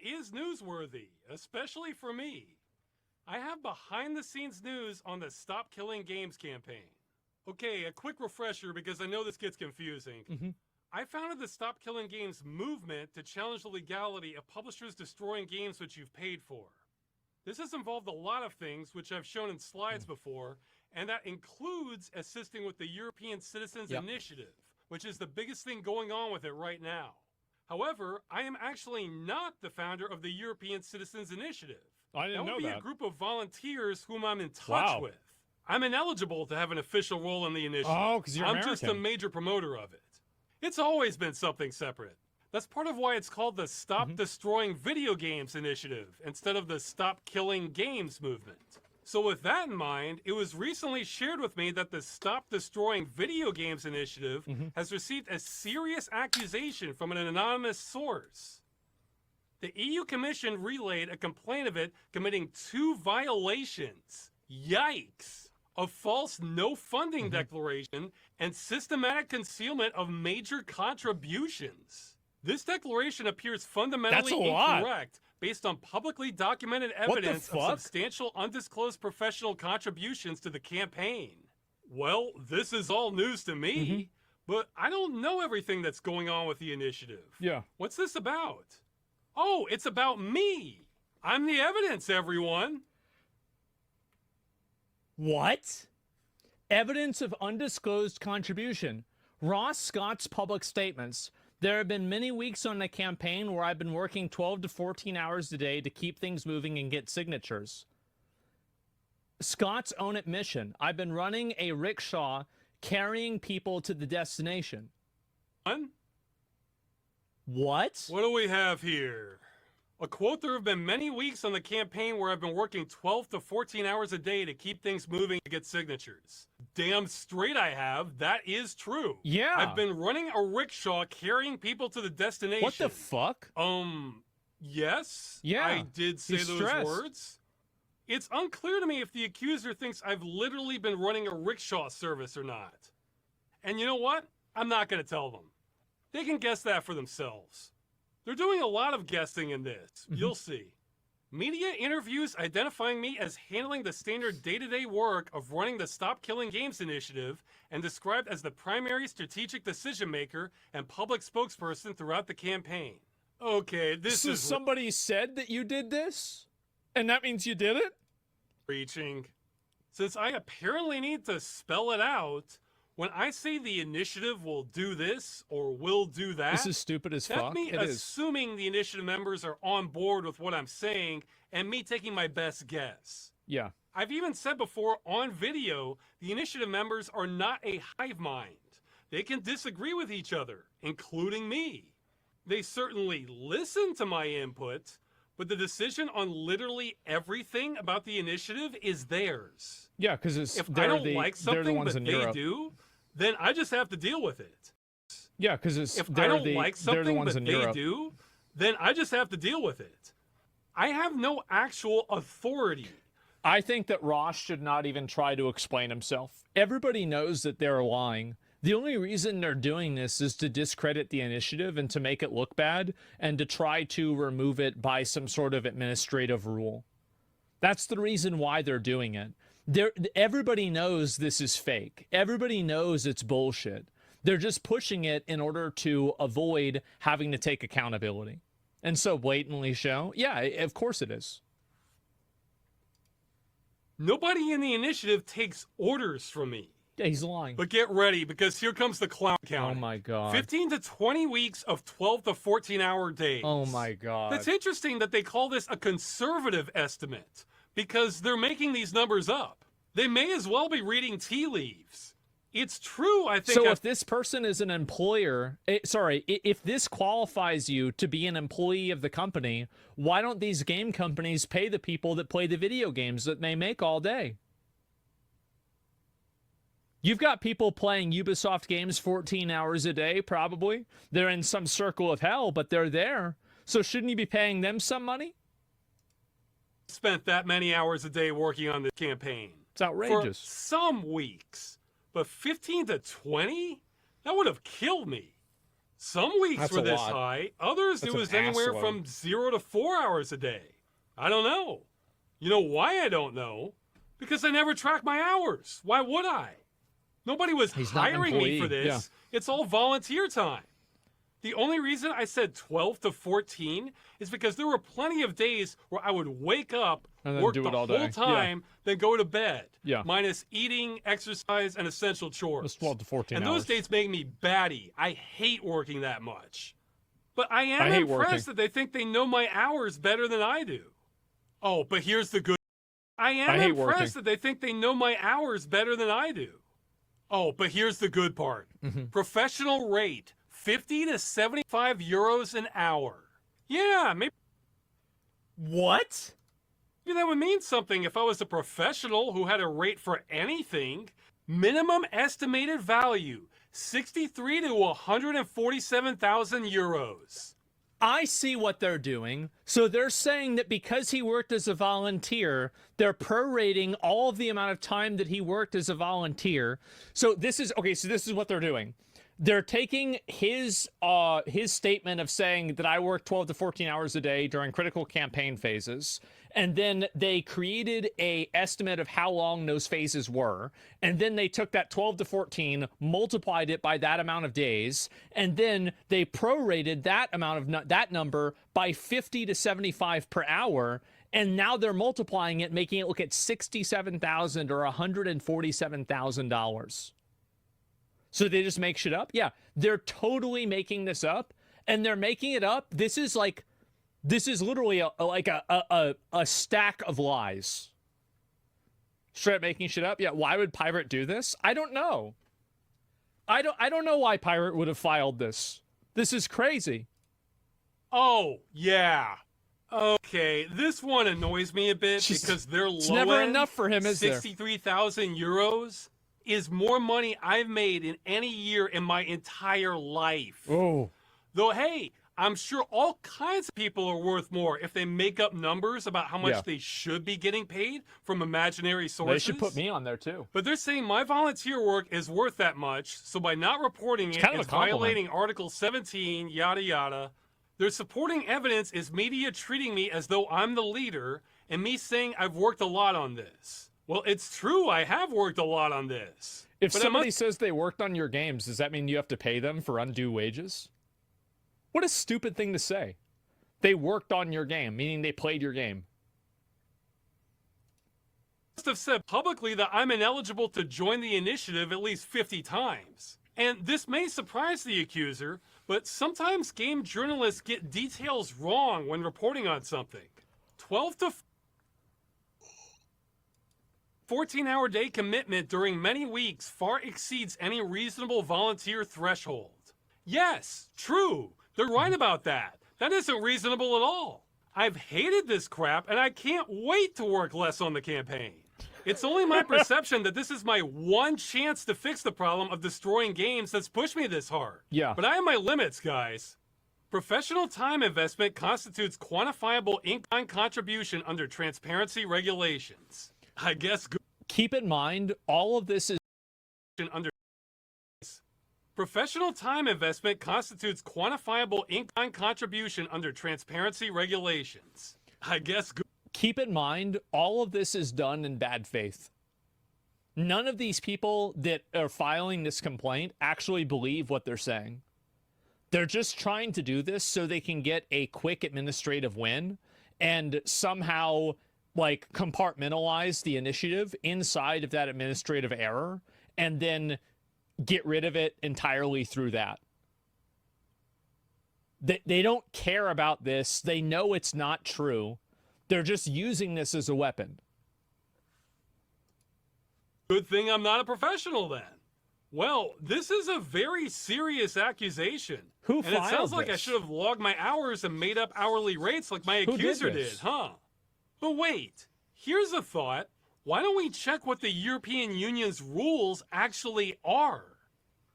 is newsworthy, especially for me. I have behind-the-scenes news on the Stop Killing Games campaign. Okay, a quick refresher because I know this gets confusing. I founded the Stop Killing Games movement to challenge the legality of publishers destroying games which you've paid for. This has involved a lot of things, which I've shown in slides before, and that includes assisting with the European Citizens Initiative, which is the biggest thing going on with it right now. However, I am actually not the founder of the European Citizens Initiative. I didn't know that. That would be a group of volunteers whom I'm in touch with. I'm ineligible to have an official role in the initiative. Oh, because you're American. I'm just a major promoter of it. It's always been something separate. That's part of why it's called the Stop Destroying Video Games Initiative instead of the Stop Killing Games movement. So with that in mind, it was recently shared with me that the Stop Destroying Video Games Initiative has received a serious accusation from an anonymous source. The EU Commission relayed a complaint of it committing 2 violations. Yikes! Of false no-funding declaration and systematic concealment of major contributions. This declaration appears fundamentally incorrect based on publicly documented evidence of substantial undisclosed professional contributions to the campaign. Well, this is all news to me, but I don't know everything that's going on with the initiative. Yeah. What's this about? Oh, it's about me. I'm the evidence, everyone. What? Evidence of undisclosed contribution. Ross Scott's public statements. There have been many weeks on the campaign where I've been working 12 to 14 hours a day to keep things moving and get signatures. Scott's own admission. I've been running a rickshaw carrying people to the destination. What? What do we have here? A quote, there have been many weeks on the campaign where I've been working 12 to 14 hours a day to keep things moving to get signatures. Damn straight I have. That is true. Yeah. I've been running a rickshaw carrying people to the destination. What the fuck? Yes. Yeah. I did say those words. It's unclear to me if the accuser thinks I've literally been running a rickshaw service or not. And you know what? I'm not going to tell them. They can guess that for themselves. They're doing a lot of guessing in this. You'll see. Media interviews identifying me as handling the standard day-to-day work of running the Stop Killing Games initiative and described as the primary strategic decision maker and public spokesperson throughout the campaign. Okay, this is somebody said that you did this? And that means you did it? reaching. Since I apparently need to spell it out, when I say the initiative will do this or will do that, this is stupid as fuck. that's me assuming the initiative members are on board with what I'm saying and me taking my best guess. Yeah. I've even said before on video, the initiative members are not a hive mind. They can disagree with each other, including me. They certainly listen to my input, but the decision on literally everything about the initiative is theirs. Yeah, because if I don't like something but they do, then I just have to deal with it. Yeah, because if I don't like something but they do, then I just have to deal with it. I have no actual authority. I think that Ross should not even try to explain himself. Everybody knows that they're lying. The only reason they're doing this is to discredit the initiative and to make it look bad and to try to remove it by some sort of administrative rule. That's the reason why they're doing it. Everybody knows this is fake. Everybody knows it's bullshit. They're just pushing it in order to avoid having to take accountability. And so blatantly show, yeah, of course it is. Nobody in the initiative takes orders from me. Yeah, he's lying. But get ready, because here comes the clown count. Oh my God. 15 to 20 weeks of 12 to 14-hour days. Oh my God. It's interesting that they call this a conservative estimate, because they're making these numbers up. They may as well be reading tea leaves. It's true, I think. So if this person is an employer, if this qualifies you to be an employee of the company, why don't these game companies pay the people that play the video games that they make all day? You've got people playing Ubisoft games 14 hours a day, probably. They're in some circle of hell, but they're there. So shouldn't you be paying them some money? Spent that many hours a day working on this campaign. It's outrageous. For some weeks. But 15 to 20? That would have killed me. Some weeks That's were a this lot. high. Others, That's it an was anywhere ass load. from 0 to 4 hours a day. I don't know. You know why I don't know? Because I never track my hours. Why would I? Nobody was He's not an hiring me for employee, this. It's all volunteer time. The only reason I said 12 to 14 is because there were plenty of days where I would wake up, And then work do the it all whole day. time, then go to bed. Yeah. Minus eating, exercise, and essential chores. It's 12 to 14 And hours. those days make me batty. I hate working that much. But I am I hate impressed working. that they think they know my hours better than I do. Oh, but here's the good. I I am hate impressed working. that they think they know my hours better than I do. Oh, but here's the good part. Professional rate, 50 to 75 euros an hour. Yeah, maybe What? that would mean something if I was a professional who had a rate for anything. Minimum estimated value, 63 to 147,000 euros. I see what they're doing. So they're saying that because he worked as a volunteer, they're prorating all of the amount of time that he worked as a volunteer. So this is okay. So this is what they're doing. They're taking his statement of saying that I work 12 to 14 hours a day during critical campaign phases, and then they created a estimate of how long those phases were, and then they took that 12 to 14, multiplied it by that amount of days, and then they prorated that amount of that number by 50 to 75 per hour. And now they're multiplying it, making it look at $67,000 or $147,000. So they just make shit up? Yeah, they're totally making this up, and they're making it up. This is literally a stack of lies. Straight up making shit up? Yeah, why would Pirate do this? I don't know. I don't know why Pirate would have filed this. This is crazy. Oh, yeah. Okay, this one annoys me a bit Just- because their it's low never end, enough for him, is there? 63,000 euros is more money I've made in any year in my entire life. Oh. Though, hey, I'm sure all kinds of people are worth more if they make up numbers about how much Yeah. they should be getting paid from imaginary They sources. should put me on there too. But they're saying my volunteer work is worth that much, so by not reporting it, kind of it's a compliment. violating Article 17, yada yada. Their supporting evidence is media treating me as though I'm the leader, and me saying I've worked a lot on this. Well, it's true, I have worked a lot on this. If But I somebody must- says they worked on your games, does that mean you have to pay them for undue wages? What a stupid thing to say. They worked on your game, meaning they played your game. must have said publicly that I'm ineligible to join the initiative at least 50 times. And this may surprise the accuser, but sometimes game journalists get details wrong when reporting on something. 12 to 14-hour day commitment during many weeks far exceeds any reasonable volunteer threshold. Yes, true. They're right about that. That isn't reasonable at all. I've hated this crap, and I can't wait to work less on the campaign. It's only my perception that this is my one chance to fix the problem of destroying games that's pushed me this hard. Yeah. But I have my limits, guys. Professional time investment constitutes quantifiable in-kind contribution under transparency regulations. I guess Keep in mind, all of this is under professional time investment constitutes quantifiable in-kind contribution under transparency regulations. I guess keep in mind, all of this is done in bad faith. None of these people that are filing this complaint actually believe what they're saying. They're just trying to do this so they can get a quick administrative win and somehow like compartmentalize the initiative inside of that administrative error and then get rid of it entirely through that. They don't care about this. They know it's not true. They're just using this as a weapon. good thing I'm not a professional then. Well, this is a very serious accusation. Who and it sounds filed like I this? should have logged my hours and made up hourly rates like my Who did accuser this? did, huh? But wait, here's a thought. Why don't we check what the European Union's rules actually are?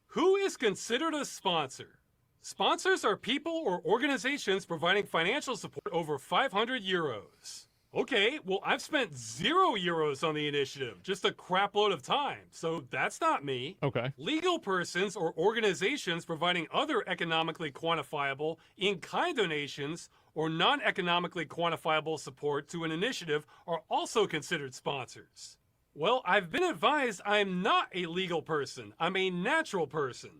Who is considered a sponsor? Sponsors are people or organizations providing financial support over 500 euros. Okay, well, I've spent €0 on the initiative, just a crap load of time, so that's not me. Okay. Legal persons or organizations providing other economically quantifiable in-kind donations or non-economically quantifiable support to an initiative are also considered sponsors. Well, I've been advised I'm not a legal person. I'm a natural person.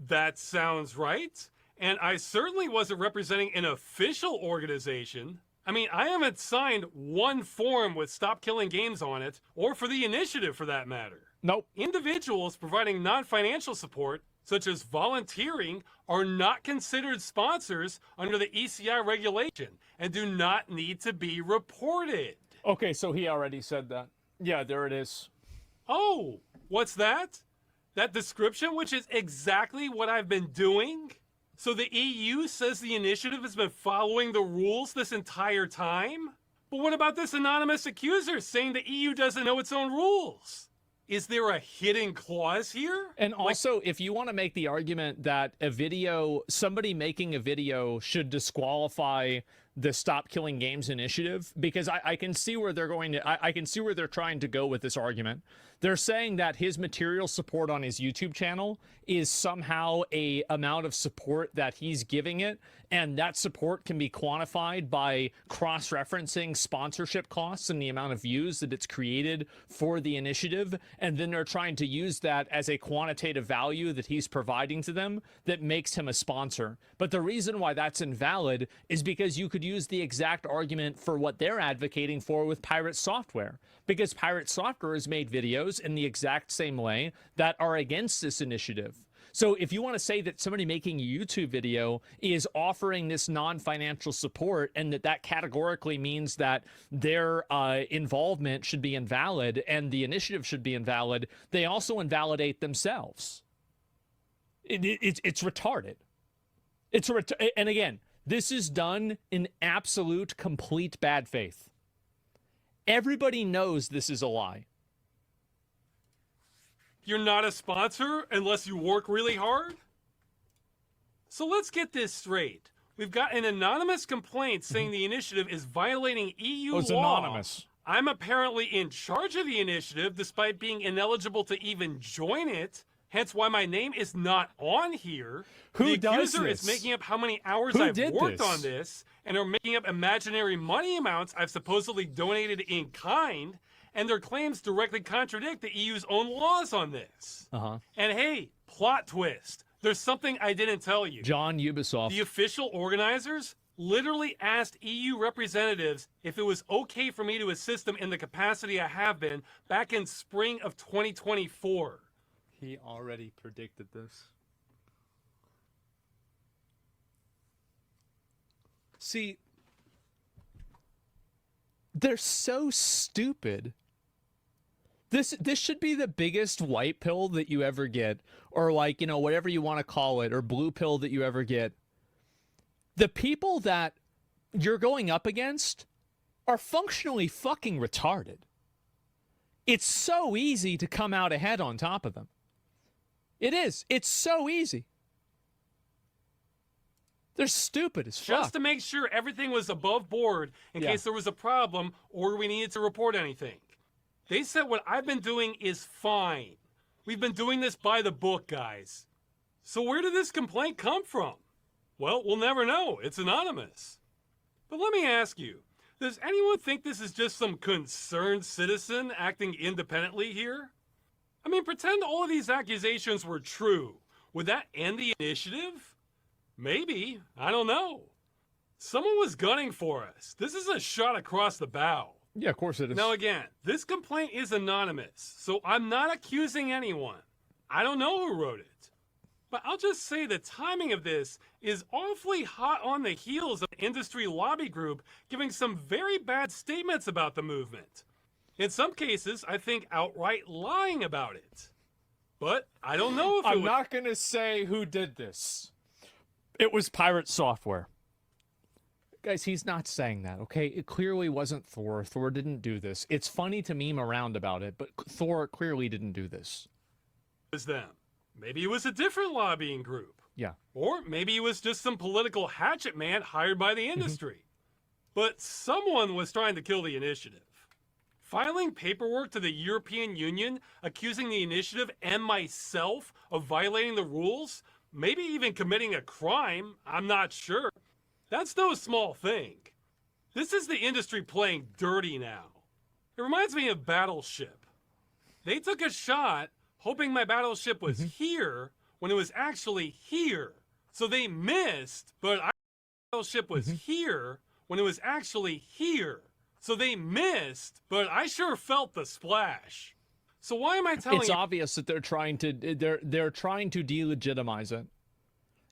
That sounds right. And I certainly wasn't representing an official organization. I mean, I haven't signed one form with Stop Killing Games on it, or for the initiative for that matter. Nope. Individuals providing non-financial support, such as volunteering, are not considered sponsors under the ECI regulation and do not need to be reported. Okay, so he already said that. Yeah, there it is. Oh, what's that? That description, which is exactly what I've been doing? So the EU says the initiative has been following the rules this entire time? But what about this anonymous accuser saying the EU doesn't know its own rules? Is there a hidden clause here? And also, if you want to make the argument that somebody making a video should disqualify the Stop Killing Games initiative, because I can see where they're going to, I can see where they're trying to go with this argument. They're saying that his material support on his YouTube channel is somehow a amount of support that he's giving it, and that support can be quantified by cross-referencing sponsorship costs and the amount of views that it's created for the initiative, and then they're trying to use that as a quantitative value that he's providing to them that makes him a sponsor. But the reason why that's invalid is because you could use the exact argument for what they're advocating for with Pirate Software, because Pirate Software has made videos in the exact same way that are against this initiative. So if you want to say that somebody making a YouTube video is offering this non-financial support and that categorically means that their involvement should be invalid and the initiative should be invalid, they also invalidate themselves. It's retarded. And again, this is done in absolute, complete bad faith. Everybody knows this is a lie. You're not a sponsor unless you work really hard? So let's get this straight. We've got an anonymous complaint saying the initiative is violating EU law. It's anonymous. I'm apparently in charge of the initiative despite being ineligible to even join it. Hence why my name is not on here. Who the does accuser this? is making up how many hours Who I've did worked this? on this and are making up imaginary money amounts I've supposedly donated in kind, and their claims directly contradict the EU's own laws on this. Uh-huh. And hey, plot twist. There's something I didn't tell you. John Ubisoft. The official organizers literally asked EU representatives if it was okay for me to assist them in the capacity I have been back in spring of 2024. He already predicted this. See, they're so stupid. This should be the biggest white pill that you ever get, or like, you know, whatever you want to call it, or blue pill that you ever get. The people that you're going up against are functionally fucking retarded. It's so easy to come out ahead on top of them. It is. It's so easy. They're stupid as fuck. Just to make sure everything was above board in case there was a problem or we needed to report anything. They said what I've been doing is fine. We've been doing this by the book, guys. So where did this complaint come from? Well, we'll never know. It's anonymous. But let me ask you, does anyone think this is just some concerned citizen acting independently here? I mean, pretend all of these accusations were true. Would that end the initiative? Maybe. I don't know. Someone was gunning for us. This is a shot across the bow. Yeah, of course it is. Now again, this complaint is anonymous, so I'm not accusing anyone. I don't know who wrote it. But I'll just say the timing of this is awfully hot on the heels of the industry lobby group giving some very bad statements about the movement. In some cases, I think outright lying about it. But I don't know if I'm not going to say who did this. It was Pirate Software. Guys, he's not saying that, okay? It clearly wasn't Thor. Thor didn't do this. It's funny to meme around about it, but Thor clearly didn't do this. It was them. Maybe it was a different lobbying group. Yeah. Or maybe it was just some political hatchet man hired by the industry. But someone was trying to kill the initiative. Filing paperwork to the European Union accusing the initiative and myself of violating the rules, maybe even committing a crime, I'm not sure. That's no small thing. This is the industry playing dirty now. It reminds me of Battleship. They took a shot hoping my battleship was here when it was actually here. So they missed, but my battleship was here when it was actually here. So they missed, but I sure felt the splash. So why am I telling It's you? obvious that they're trying to delegitimize it.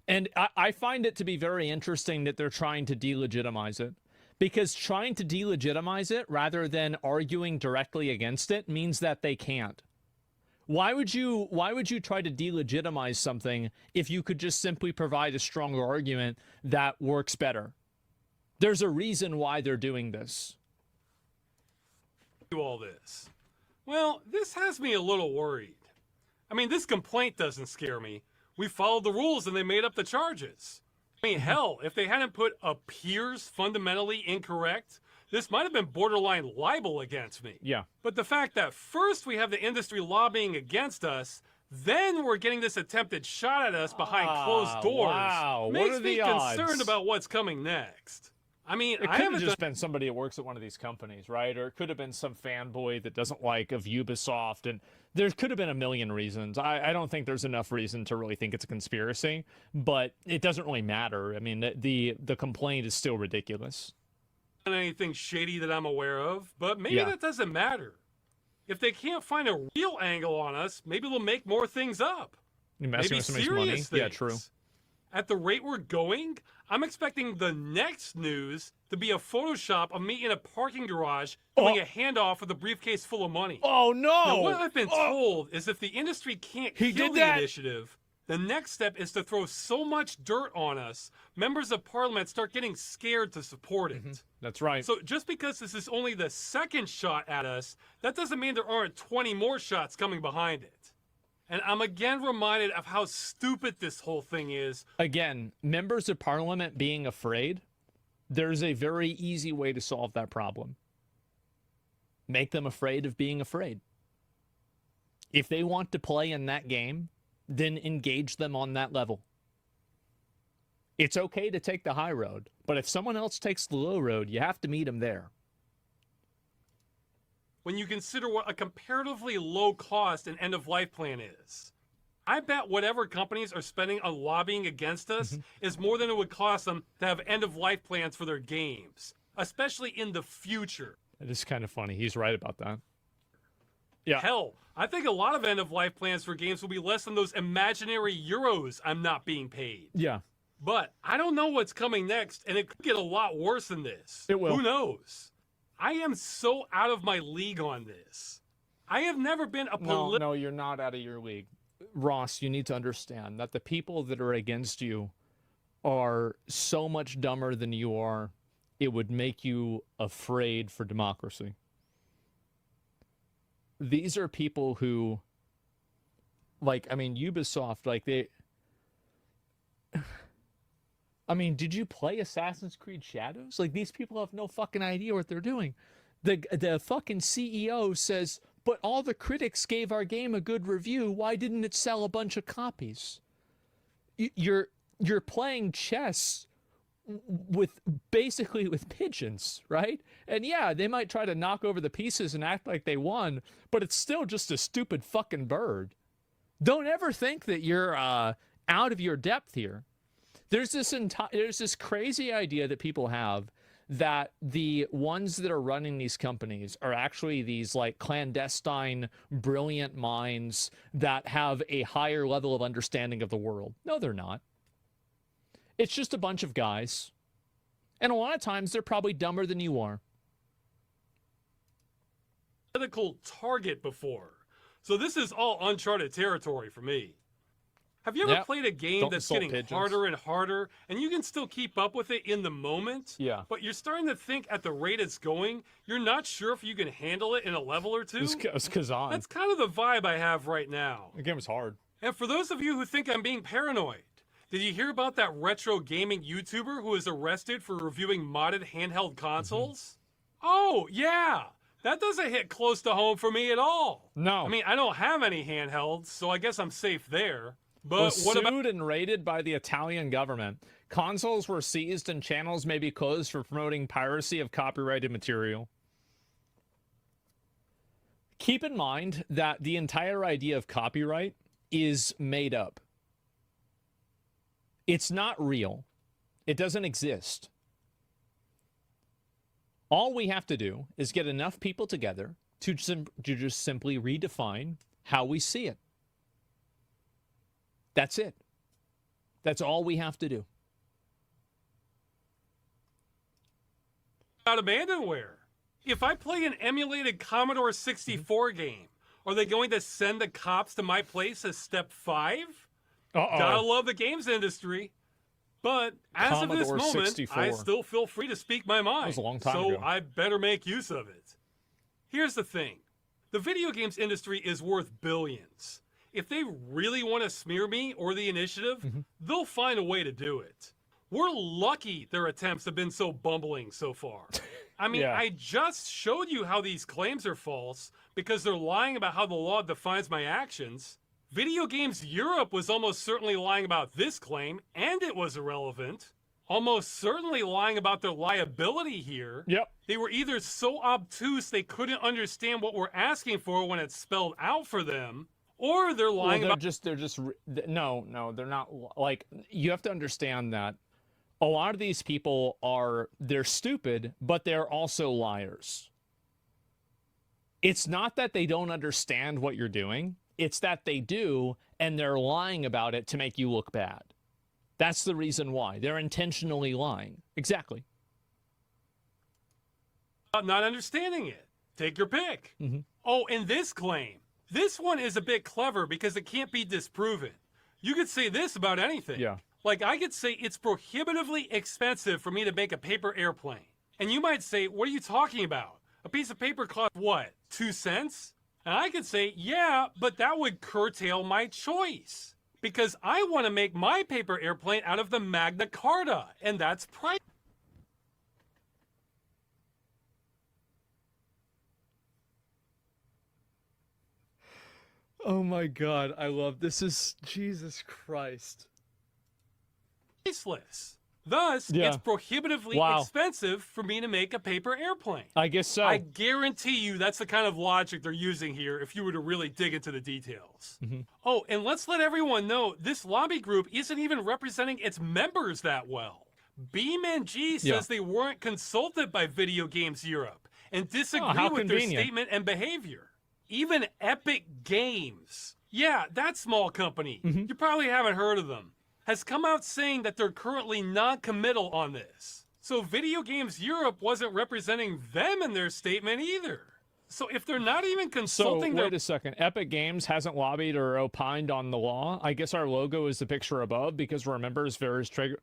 And I find it to be very interesting that they're trying to delegitimize it. Because trying to delegitimize it rather than arguing directly against it means that they can't. Why would you try to delegitimize something if you could just simply provide a stronger argument that works better? There's a reason why they're doing this. All this? Well, this has me a little worried. I mean, this complaint doesn't scare me. We followed the rules and they made up the charges. I mean, hell, if they hadn't put appears fundamentally incorrect, this might have been borderline libel against me. Yeah. But the fact that first we have the industry lobbying against us, then we're getting this attempted shot at us behind closed doors, wow. makes What are me the odds? concerned about what's coming next. I mean, It I could haven't have done just been somebody that works at one of these companies, right? Or it could have been some fanboy that doesn't like of Ubisoft. And there could have been a million reasons. I don't think there's enough reason to really think it's a conspiracy, but it doesn't really matter. I mean, the complaint is still ridiculous. anything shady that I'm aware of, but maybe Yeah. that doesn't matter. If they can't find a real angle on us, maybe they'll make more things up. You're messing Maybe with somebody's serious money. things. Yeah, true. At the rate we're going, I'm expecting the next news to be a Photoshop of me in a parking garage doing a handoff with a briefcase full of money. Oh, no! Now, what I've been told is if the industry can't He kill did the that. initiative, the next step is to throw so much dirt on us, members of parliament start getting scared to support it. That's right. So just because this is only the second shot at us, that doesn't mean there aren't 20 more shots coming behind it. And I'm again reminded of how stupid this whole thing is. Again, members of parliament being afraid, there's a very easy way to solve that problem. Make them afraid of being afraid. If they want to play in that game, then engage them on that level. It's okay to take the high road, but if someone else takes the low road, you have to meet them there. When you consider what a comparatively low cost an end-of-life plan is. I bet whatever companies are spending on lobbying against us is more than it would cost them to have end-of-life plans for their games, especially in the future. It is kind of funny. He's right about that. Yeah. Hell, I think a lot of end-of-life plans for games will be less than those imaginary euros I'm not being paid. Yeah. But I don't know what's coming next, and it could get a lot worse than this. It will. Who knows? I am so out of my league on this. I have never been a No, you're not out of your league. Ross, you need to understand that the people that are against you are so much dumber than you are, it would make you afraid for democracy. These are people who, like, I mean, Ubisoft, like, they... I mean, did you play Assassin's Creed Shadows? Like, these people have no fucking idea what they're doing. The fucking CEO says, but all the critics gave our game a good review. Why didn't it sell a bunch of copies? You're playing chess with basically with pigeons, right? And yeah, they might try to knock over the pieces and act like they won, but it's still just a stupid fucking bird. Don't ever think that you're out of your depth here. There's this crazy idea that people have that the ones that are running these companies are actually these like clandestine, brilliant minds that have a higher level of understanding of the world. No, they're not. It's just a bunch of guys. And a lot of times they're probably dumber than you are. political target before. So this is all uncharted territory for me. Have you ever Yep. played a game Don't that's insult getting pigeons. harder and harder, and you can still keep up with it in the moment? Yeah. But you're starting to think at the rate it's going, you're not sure if you can handle it in a level or two? It's Kazan. That's kind of the vibe I have right now. The game was hard. And for those of you who think I'm being paranoid, Did you hear about that retro gaming YouTuber who was arrested for reviewing modded handheld consoles? Oh, yeah. That doesn't hit close to home for me at all. No. I mean, I don't have any handhelds, so I guess I'm safe there. But Was what sued about... and raided by the Italian government. Consoles were seized and channels may be closed for promoting piracy of copyrighted material. Keep in mind that the entire idea of copyright is made up. It's not real. It doesn't exist. All we have to do is get enough people together to just simply redefine how we see it. That's it. That's all we have to do. about abandonware? If I play an emulated Commodore 64 game, are they going to send the cops to my place as step 5? Gotta love the games industry. But as of this Commodore moment, 64. I still feel free to speak my mind. That was a long time so ago. I better make use of it. Here's the thing. The video games industry is worth billions. If they really want to smear me or the initiative, they'll find a way to do it. We're lucky their attempts have been so bumbling so far. I mean, Yeah. I just showed you how these claims are false because they're lying about how the law defines my actions. Video Games Europe was almost certainly lying about this claim, and it was irrelevant. Almost certainly lying about their liability here. Yep. They were either so obtuse they couldn't understand what we're asking for when it's spelled out for them, or they're lying Well, about... no, they're not. Like, you have to understand that a lot of these people they're stupid, but they're also liars. It's not that they don't understand what you're doing. It's that they do, and they're lying about it to make you look bad. That's the reason why. They're intentionally lying. Exactly. not understanding it. Take your pick. Oh, and this claim. This one is a bit clever because it can't be disproven. You could say this about anything. Yeah. Like, I could say it's prohibitively expensive for me to make a paper airplane. And you might say, what are you talking about? A piece of paper costs what, 2 cents? And I could say, yeah, but that would curtail my choice. Because I want to make my paper airplane out of the Magna Carta, and that's price. Oh my god, I love this. Is Jesus Christ. Priceless. Thus, Yeah. it's prohibitively Wow. expensive for me to make a paper airplane. I guess so. I guarantee you that's the kind of logic they're using here if you were to really dig into the details. Oh, and let's let everyone know this lobby group isn't even representing its members that well. BeamNG says Yeah. they weren't consulted by Video Games Europe and disagree how with their convenient. statement and behavior. Even Epic Games, yeah, that small company, you probably haven't heard of them, has come out saying that they're currently non-committal on this. So Video Games Europe wasn't representing them in their statement either. So if they're not even So, consulting wait a second. Epic Games hasn't lobbied or opined on the law. I guess our logo is the picture above because remember, it's various trigger.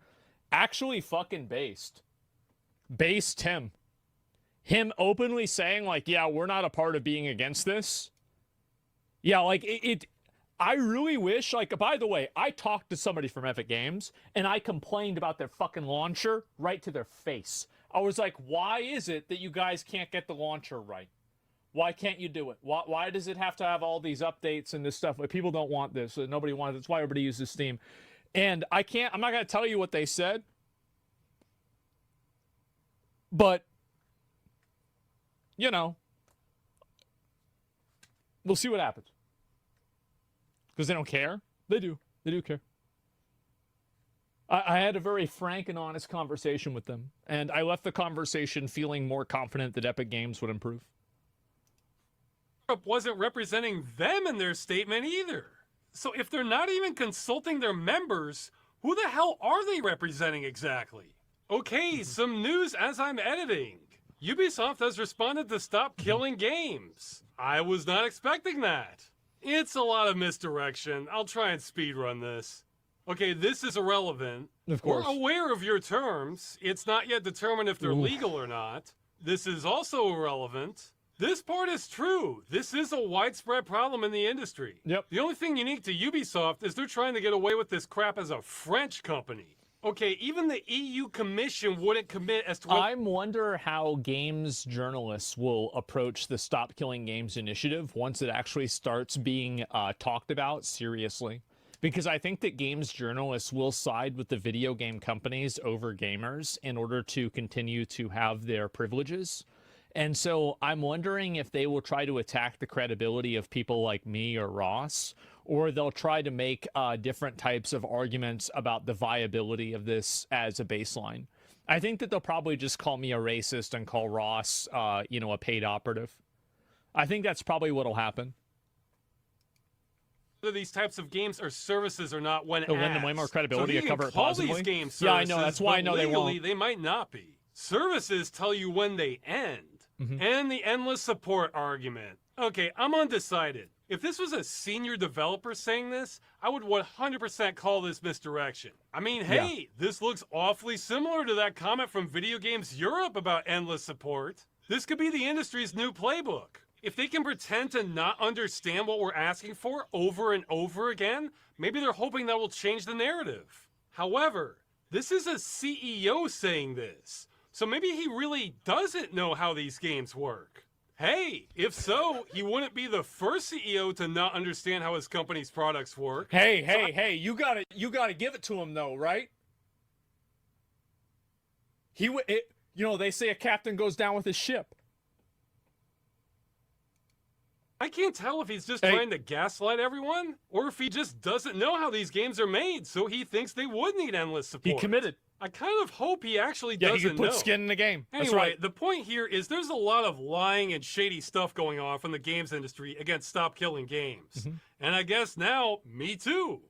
Actually fucking based. Based him. Him openly saying, like, yeah, we're not a part of being against this. Yeah, like, I really wish, like, by the way, I talked to somebody from Epic Games, and I complained about their fucking launcher right to their face. I was like, why is it that you guys can't get the launcher right? Why can't you do it? Why does it have to have all these updates and this stuff? Like, people don't want this. Nobody wants it. That's why everybody uses Steam. And I'm not going to tell you what they said. But, you know, we'll see what happens. Because they don't care. They do. They do care. I had a very frank and honest conversation with them. And I left the conversation feeling more confident that Epic Games would improve. Europe wasn't representing them in their statement either. So if they're not even consulting their members, who the hell are they representing exactly? Okay, some news as I'm editing. Ubisoft has responded to stop killing games. I was not expecting that. It's a lot of misdirection. I'll try and speedrun this. Okay, this is irrelevant. Of course. We're aware of your terms. It's not yet determined if they're legal or not. This is also irrelevant. This part is true. This is a widespread problem in the industry. Yep. The only thing unique to Ubisoft is they're trying to get away with this crap as a French company. Okay, even the EU Commission wouldn't commit as to what... I wonder how games journalists will approach the Stop Killing Games initiative once it actually starts being talked about seriously. Because I think that games journalists will side with the video game companies over gamers in order to continue to have their privileges. And so I'm wondering if they will try to attack the credibility of people like me or Ross, or they'll try to make different types of arguments about the viability of this as a baseline. I think that they'll probably just call me a racist and call Ross, a paid operative. I think that's probably what'll happen. whether these types of games or services or not when It'll lend them asked. way more credibility so to cover it call positively. These games services, yeah, I know. That's why I know they legally, won't. They might not be. Services tell you when they end. And the endless support argument. Okay, I'm undecided. If this was a senior developer saying this, I would 100% call this misdirection. I mean, hey, this looks awfully similar to that comment from Video Games Europe about endless support. This could be the industry's new playbook. If they can pretend to not understand what we're asking for over and over again, maybe they're hoping that will change the narrative. However, this is a CEO saying this, so maybe he really doesn't know how these games work. Hey, if so, he wouldn't be the first CEO to not understand how his company's products work. Hey, you gotta give it to him though, right? They say a captain goes down with his ship. I can't tell if he's just trying to gaslight everyone, or if he just doesn't know how these games are made, so he thinks they would need endless support. He committed. I kind of hope he actually Yeah, doesn't he could put know. skin in the game. Anyway, That's right. the point here is there's a lot of lying and shady stuff going on from the games industry against Stop Killing Games. And I guess now, me too.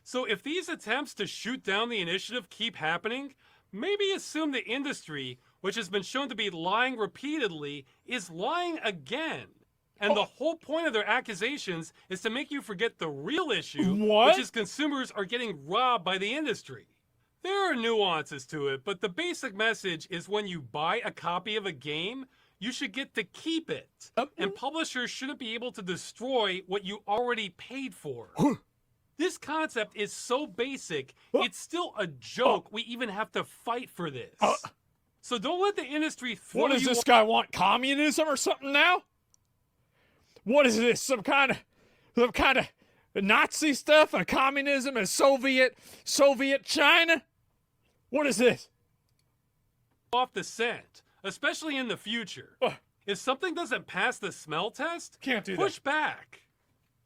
So if these attempts to shoot down the initiative keep happening, maybe assume the industry, which has been shown to be lying repeatedly, is lying again. And the whole point of their accusations is to make you forget the real issue, which is consumers are getting robbed by the industry. There are nuances to it, but the basic message is when you buy a copy of a game, you should get to keep it. And publishers shouldn't be able to destroy what you already paid for. This concept is so basic, it's still a joke we even have to fight for this. So don't let the industry throw What does this guy want? Communism or something now? What is this? Some kind of Nazi stuff? A communism? A Soviet China? What is this? off the scent, especially in the future. If something doesn't pass the smell test, Can't do push back.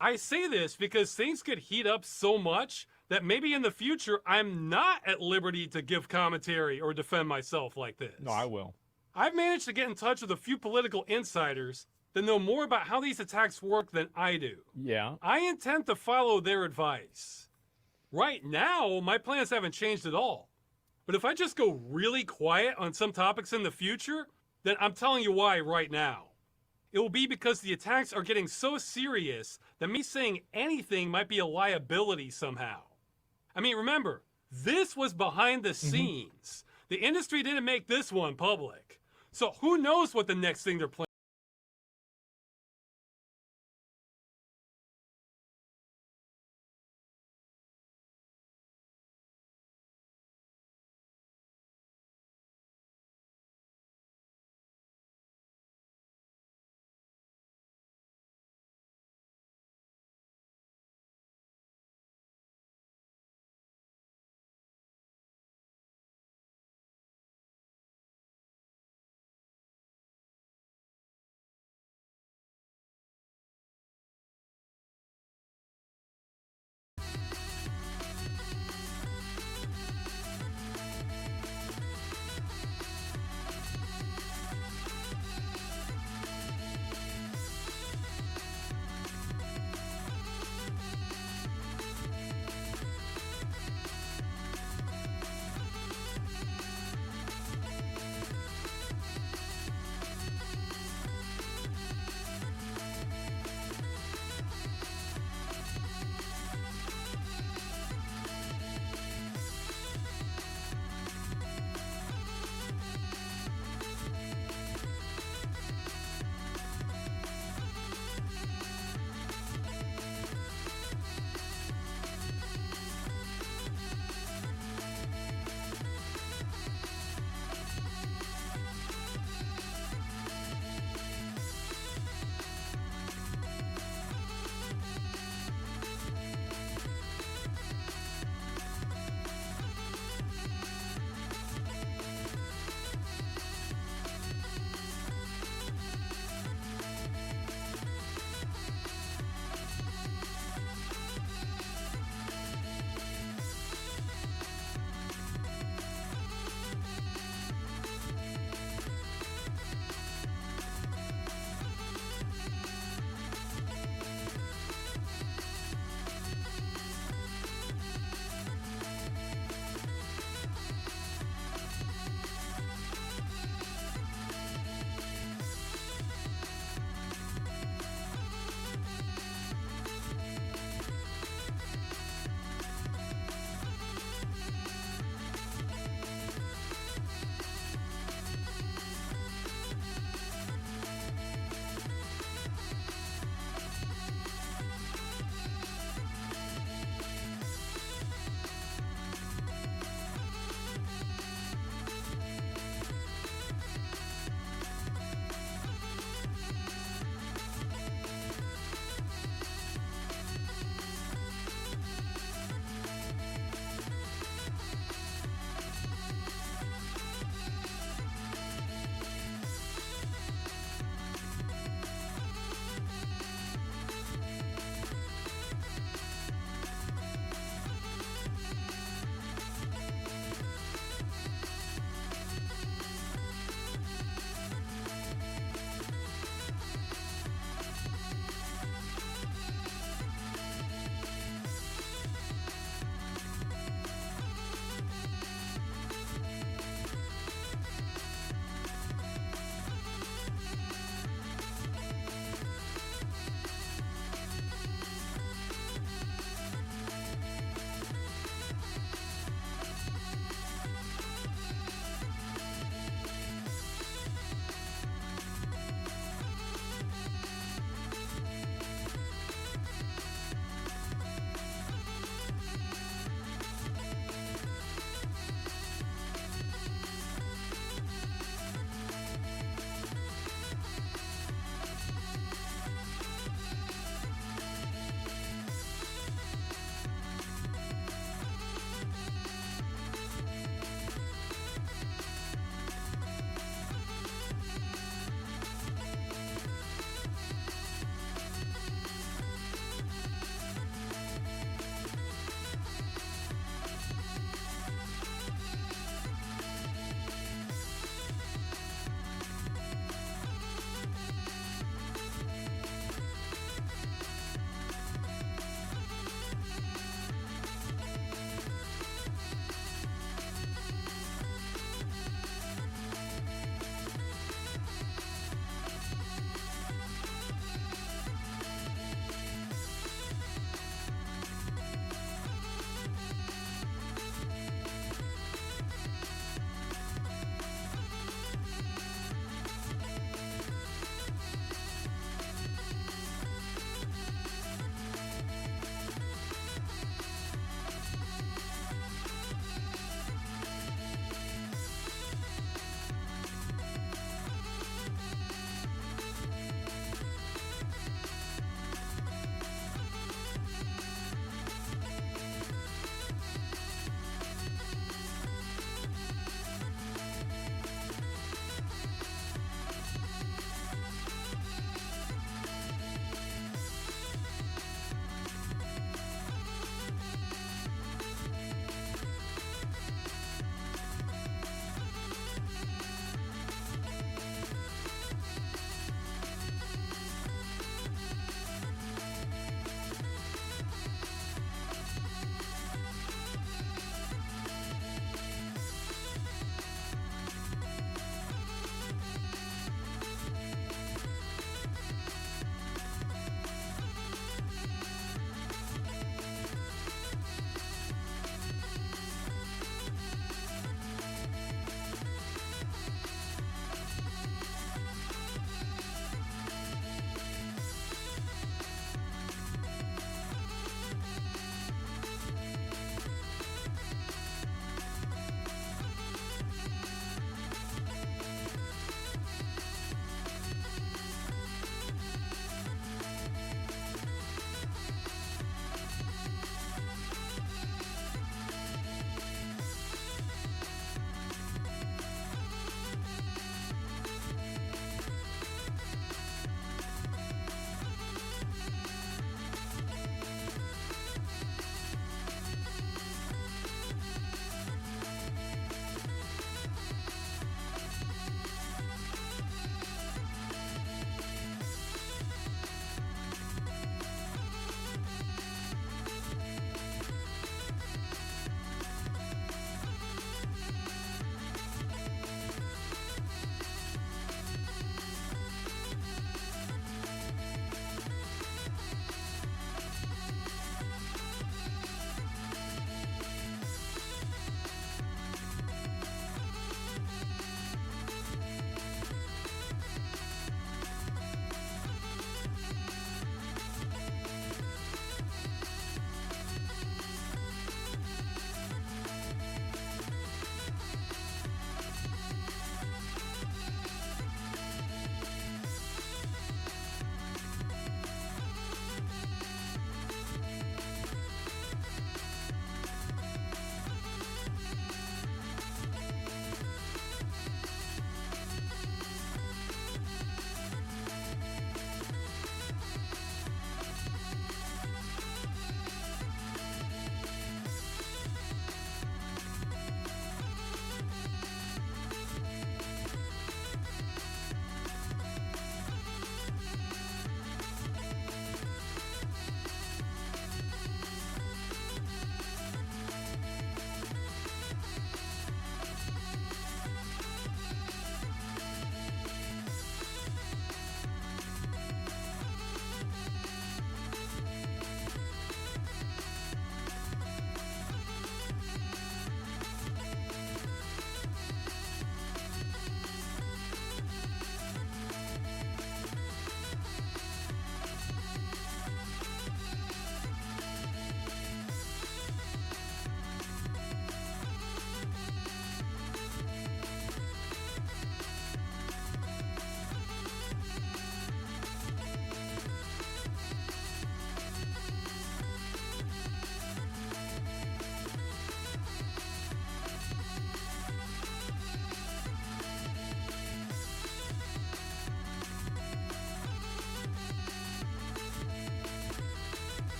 I say this because things could heat up so much that maybe in the future I'm not at liberty to give commentary or defend myself like this. No, I will. I've managed to get in touch with a few political insiders that know more about how these attacks work than I do. Yeah. I intend to follow their advice. Right now, my plans haven't changed at all. But if I just go really quiet on some topics in the future, then I'm telling you why right now. It will be because the attacks are getting so serious that me saying anything might be a liability somehow. I mean, remember, this was behind the scenes. The industry didn't make this one public. So who knows what the next thing they're planning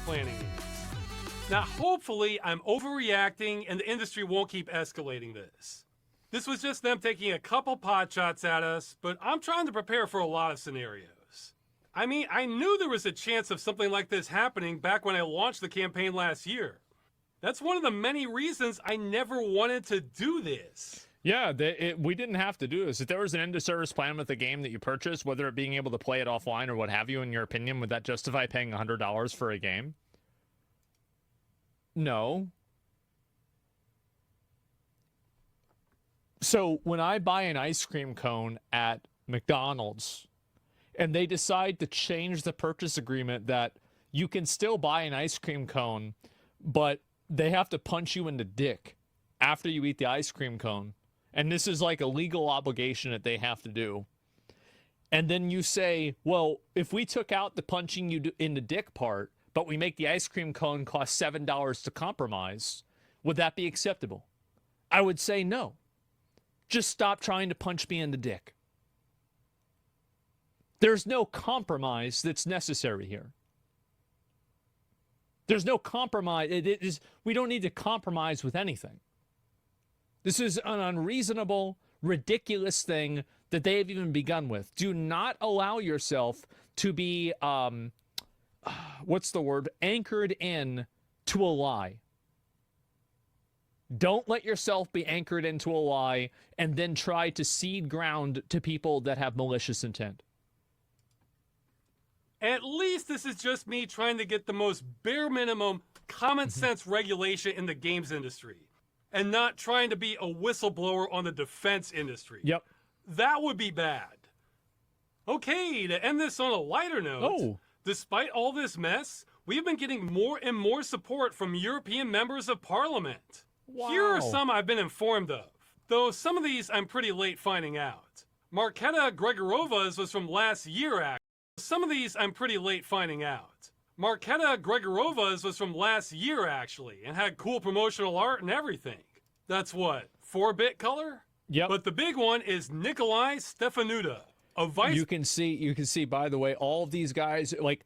planning is. Now, hopefully, I'm overreacting and the industry won't keep escalating this. This was just them taking a couple pot shots at us, but I'm trying to prepare for a lot of scenarios. I mean, I knew there was a chance of something like this happening back when I launched the campaign last year. That's one of the many reasons I never wanted to do this. Yeah, we didn't have to do this. If there was an end-of-service plan with the game that you purchased, whether it being able to play it offline or what have you, in your opinion, would that justify paying $100 for a game? No. So when I buy an ice cream cone at McDonald's and they decide to change the purchase agreement that you can still buy an ice cream cone, but they have to punch you in the dick after you eat the ice cream cone, and this is like a legal obligation that they have to do, and then you say, well, if we took out the punching you in the dick part, but we make the ice cream cone cost $7 to compromise, would that be acceptable? I would say no. Just stop trying to punch me in the dick. There's no compromise that's necessary here. There's no compromise. We don't need to compromise with anything. This is an unreasonable, ridiculous thing that they have even begun with. Do not allow yourself to be, anchored in to a lie. Don't let yourself be anchored into a lie and then try to cede ground to people that have malicious intent. At least this is just me trying to get the most bare minimum common sense regulation in the games industry and not trying to be a whistleblower on the defense industry. Yep. That would be bad. Okay, to end this on a lighter note, despite all this mess, we've been getting more and more support from European members of parliament. Wow. Here are some I've been informed of, though some of these I'm pretty late finding out. Marketa Gregorova's was from last year, actually. Some of these I'm pretty late finding out. Marketa Gregorova's was from last year, actually, and had cool promotional art and everything. That's what, 4-bit color? Yep. But the big one is Nikolai Stefanuta, a vice... You can see, by the way, all of these guys, like,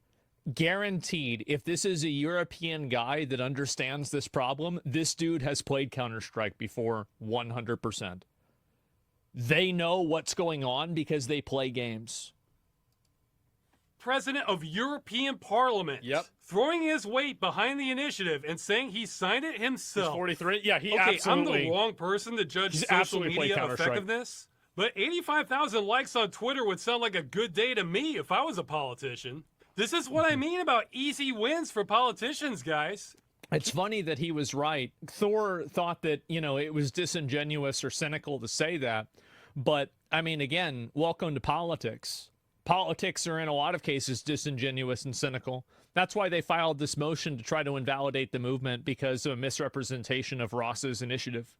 guaranteed, if this is a European guy that understands this problem, this dude has played Counter-Strike before 100%. They know what's going on because they play games. President of European Parliament. Yep. Throwing his weight behind the initiative and saying he signed it himself. He's 43. Yeah, he okay, absolutely... I'm the wrong person to judge social media effectiveness, but 85,000 likes on Twitter would sound like a good day to me if I was a politician. This is what I mean about easy wins for politicians, guys. It's funny that he was right. Thor thought that, it was disingenuous or cynical to say that. But, I mean, again, welcome to politics. Politics are in a lot of cases disingenuous and cynical. That's why they filed this motion to try to invalidate the movement because of a misrepresentation of Ross's initiative.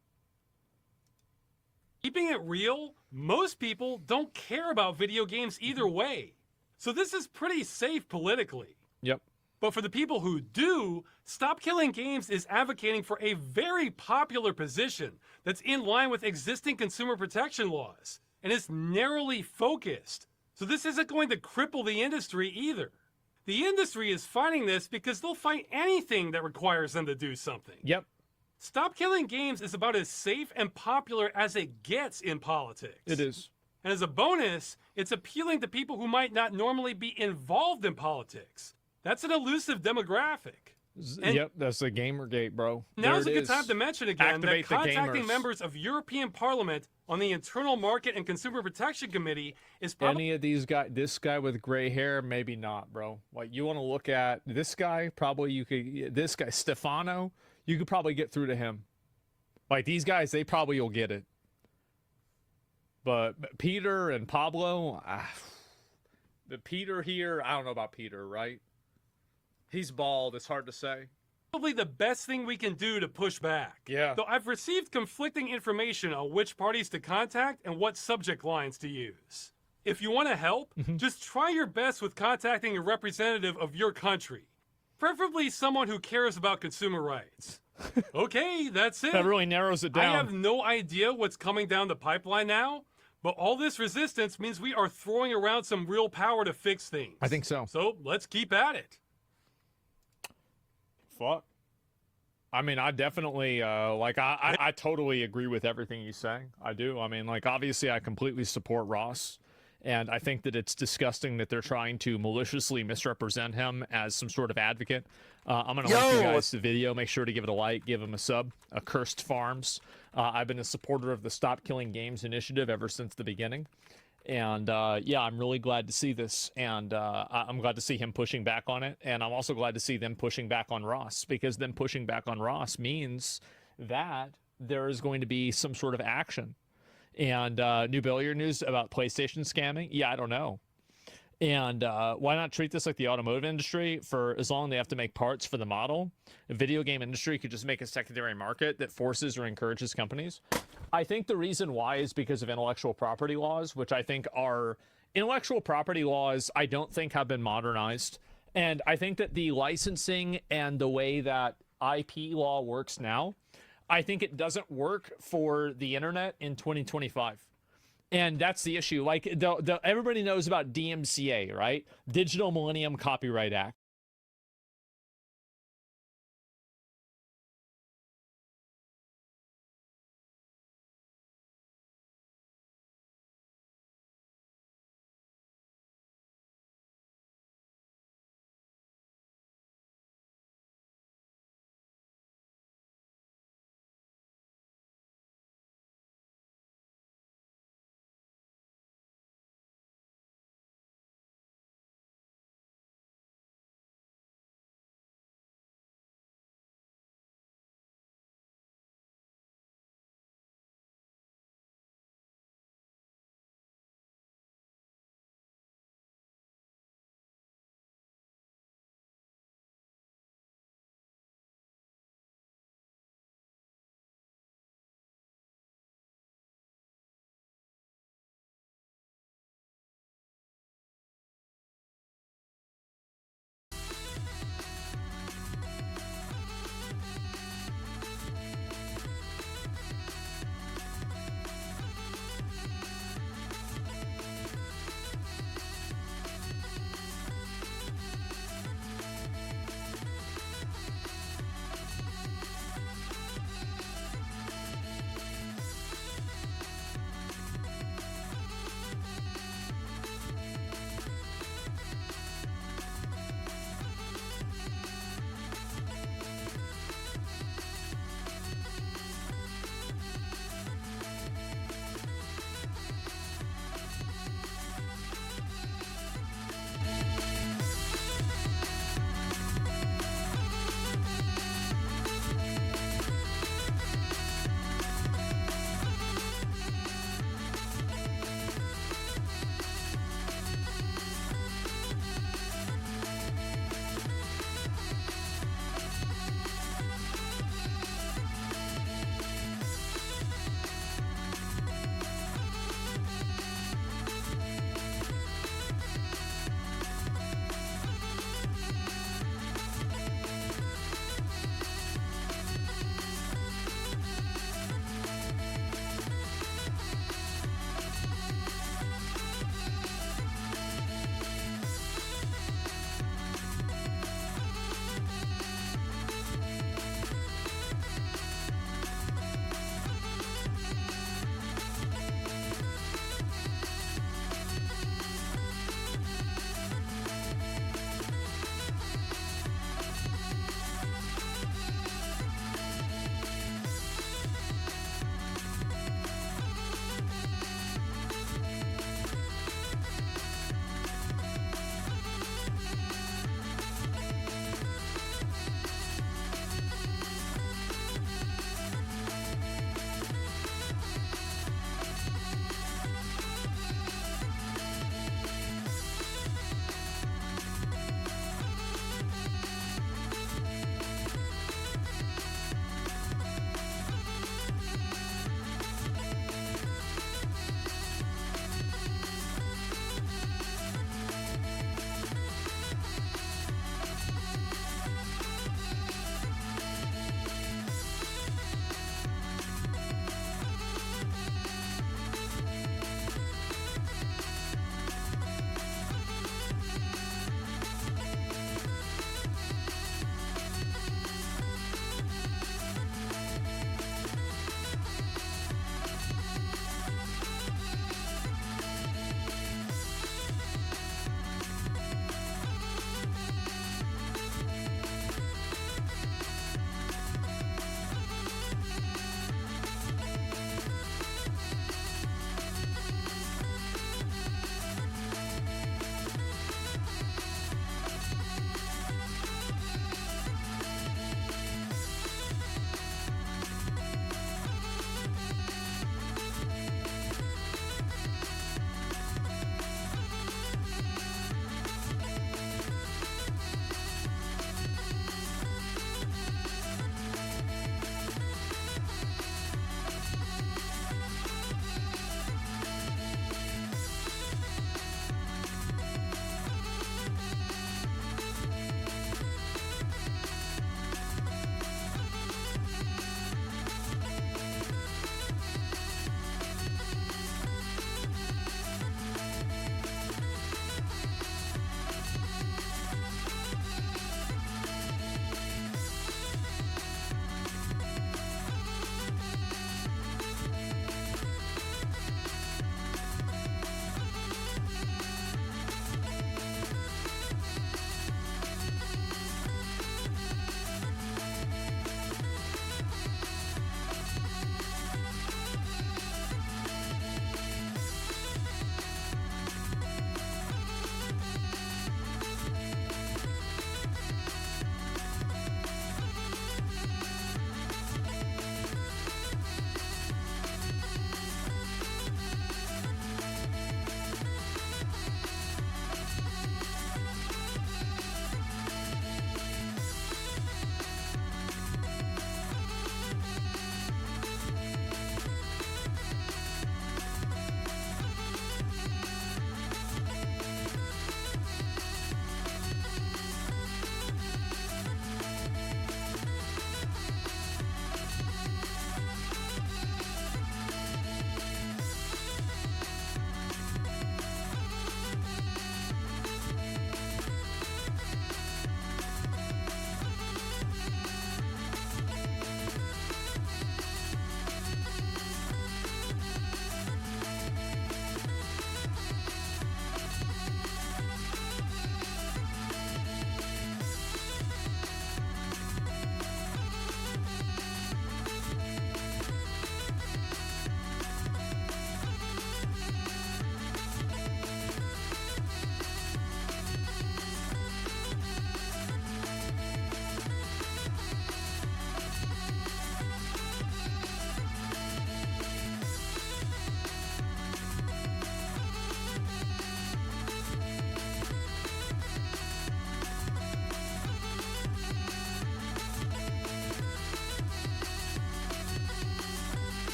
Keeping it real, most people don't care about video games either way. So this is pretty safe politically. Yep. But for the people who do, Stop Killing Games is advocating for a very popular position that's in line with existing consumer protection laws and is narrowly focused. So this isn't going to cripple the industry either. The industry is fighting this because they'll fight anything that requires them to do something. Yep. Stop Killing Games is about as safe and popular as it gets in politics. It is. And as a bonus, it's appealing to people who might not normally be involved in politics. That's an elusive demographic. Yep, that's the Gamergate, bro. Now's a good time to mention again Activate that contacting gamers. members of European Parliament on the Internal Market and Consumer Protection Committee is probably... Any of these guys, this guy with gray hair, maybe not, bro. Like, you want to look at this guy, probably you could, this guy, Stefano, you could probably get through to him. Like, these guys, they probably will get it. But Peter and Pablo, the Peter here, I don't know about Peter, right? He's bald, it's hard to say. Probably the best thing we can do to push back. Yeah. Though I've received conflicting information on which parties to contact and what subject lines to use. If you want to help, just try your best with contacting a representative of your country. Preferably someone who cares about consumer rights. Okay, that's it. That really narrows it down. I have no idea what's coming down the pipeline now, but all this resistance means we are throwing around some real power to fix things. I think so. So let's keep at it. Fuck. I mean, I definitely I totally agree with everything you say. I do. I mean, like, obviously I completely support Ross, and I think that it's disgusting that they're trying to maliciously misrepresent him as some sort of advocate. I'm gonna link you guys to the video. Make sure to give it a like, give him a sub. Cursed Farms. I've been a supporter of the Stop Killing Games initiative ever since the beginning. And yeah, I'm really glad to see this, and I'm glad to see him pushing back on it, and I'm also glad to see them pushing back on Ross, because them pushing back on Ross means that there is going to be some sort of action. And new billiard news about PlayStation scamming? Yeah, I don't know. And why not treat this like the automotive industry? For as long as they have to make parts for the model, the video game industry could just make a secondary market that forces or encourages companies. I think the reason why is because of intellectual property laws, which I think are intellectual property laws I don't think have been modernized. And I think that the licensing and the way that IP law works now, I think it doesn't work for the internet in 2025. And that's the issue. Like, everybody knows about DMCA, right? Digital Millennium Copyright Act.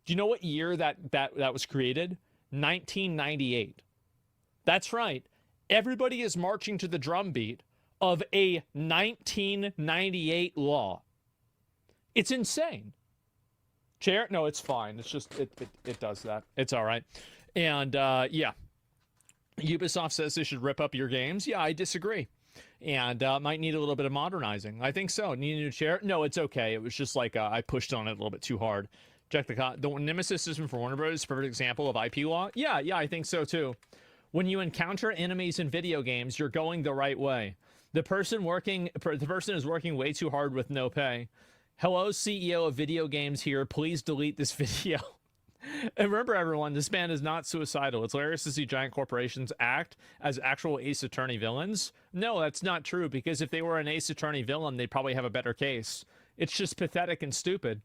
Do you know what year that was created? 1998. That's right. Everybody is marching to the drumbeat of a 1998 law. It's insane. Chair? No, it's fine. It's just, it does that. It's all right. And, yeah. Ubisoft says they should rip up your games. Yeah, I disagree. And might need a little bit of modernizing. I think so. Need a new chair? No, it's okay. It was just like I pushed on it a little bit too hard. Check the Nemesis system for Warner Bros. Perfect example of IP law. Yeah, I think so too. When you encounter enemies in video games, you're going the right way. The person is working way too hard with no pay. Hello, CEO of video games here. Please delete this video. And remember, everyone, this man is not suicidal. It's hilarious to see giant corporations act as actual Ace Attorney villains. No, that's not true, because if they were an Ace Attorney villain, they'd probably have a better case. It's just pathetic and stupid.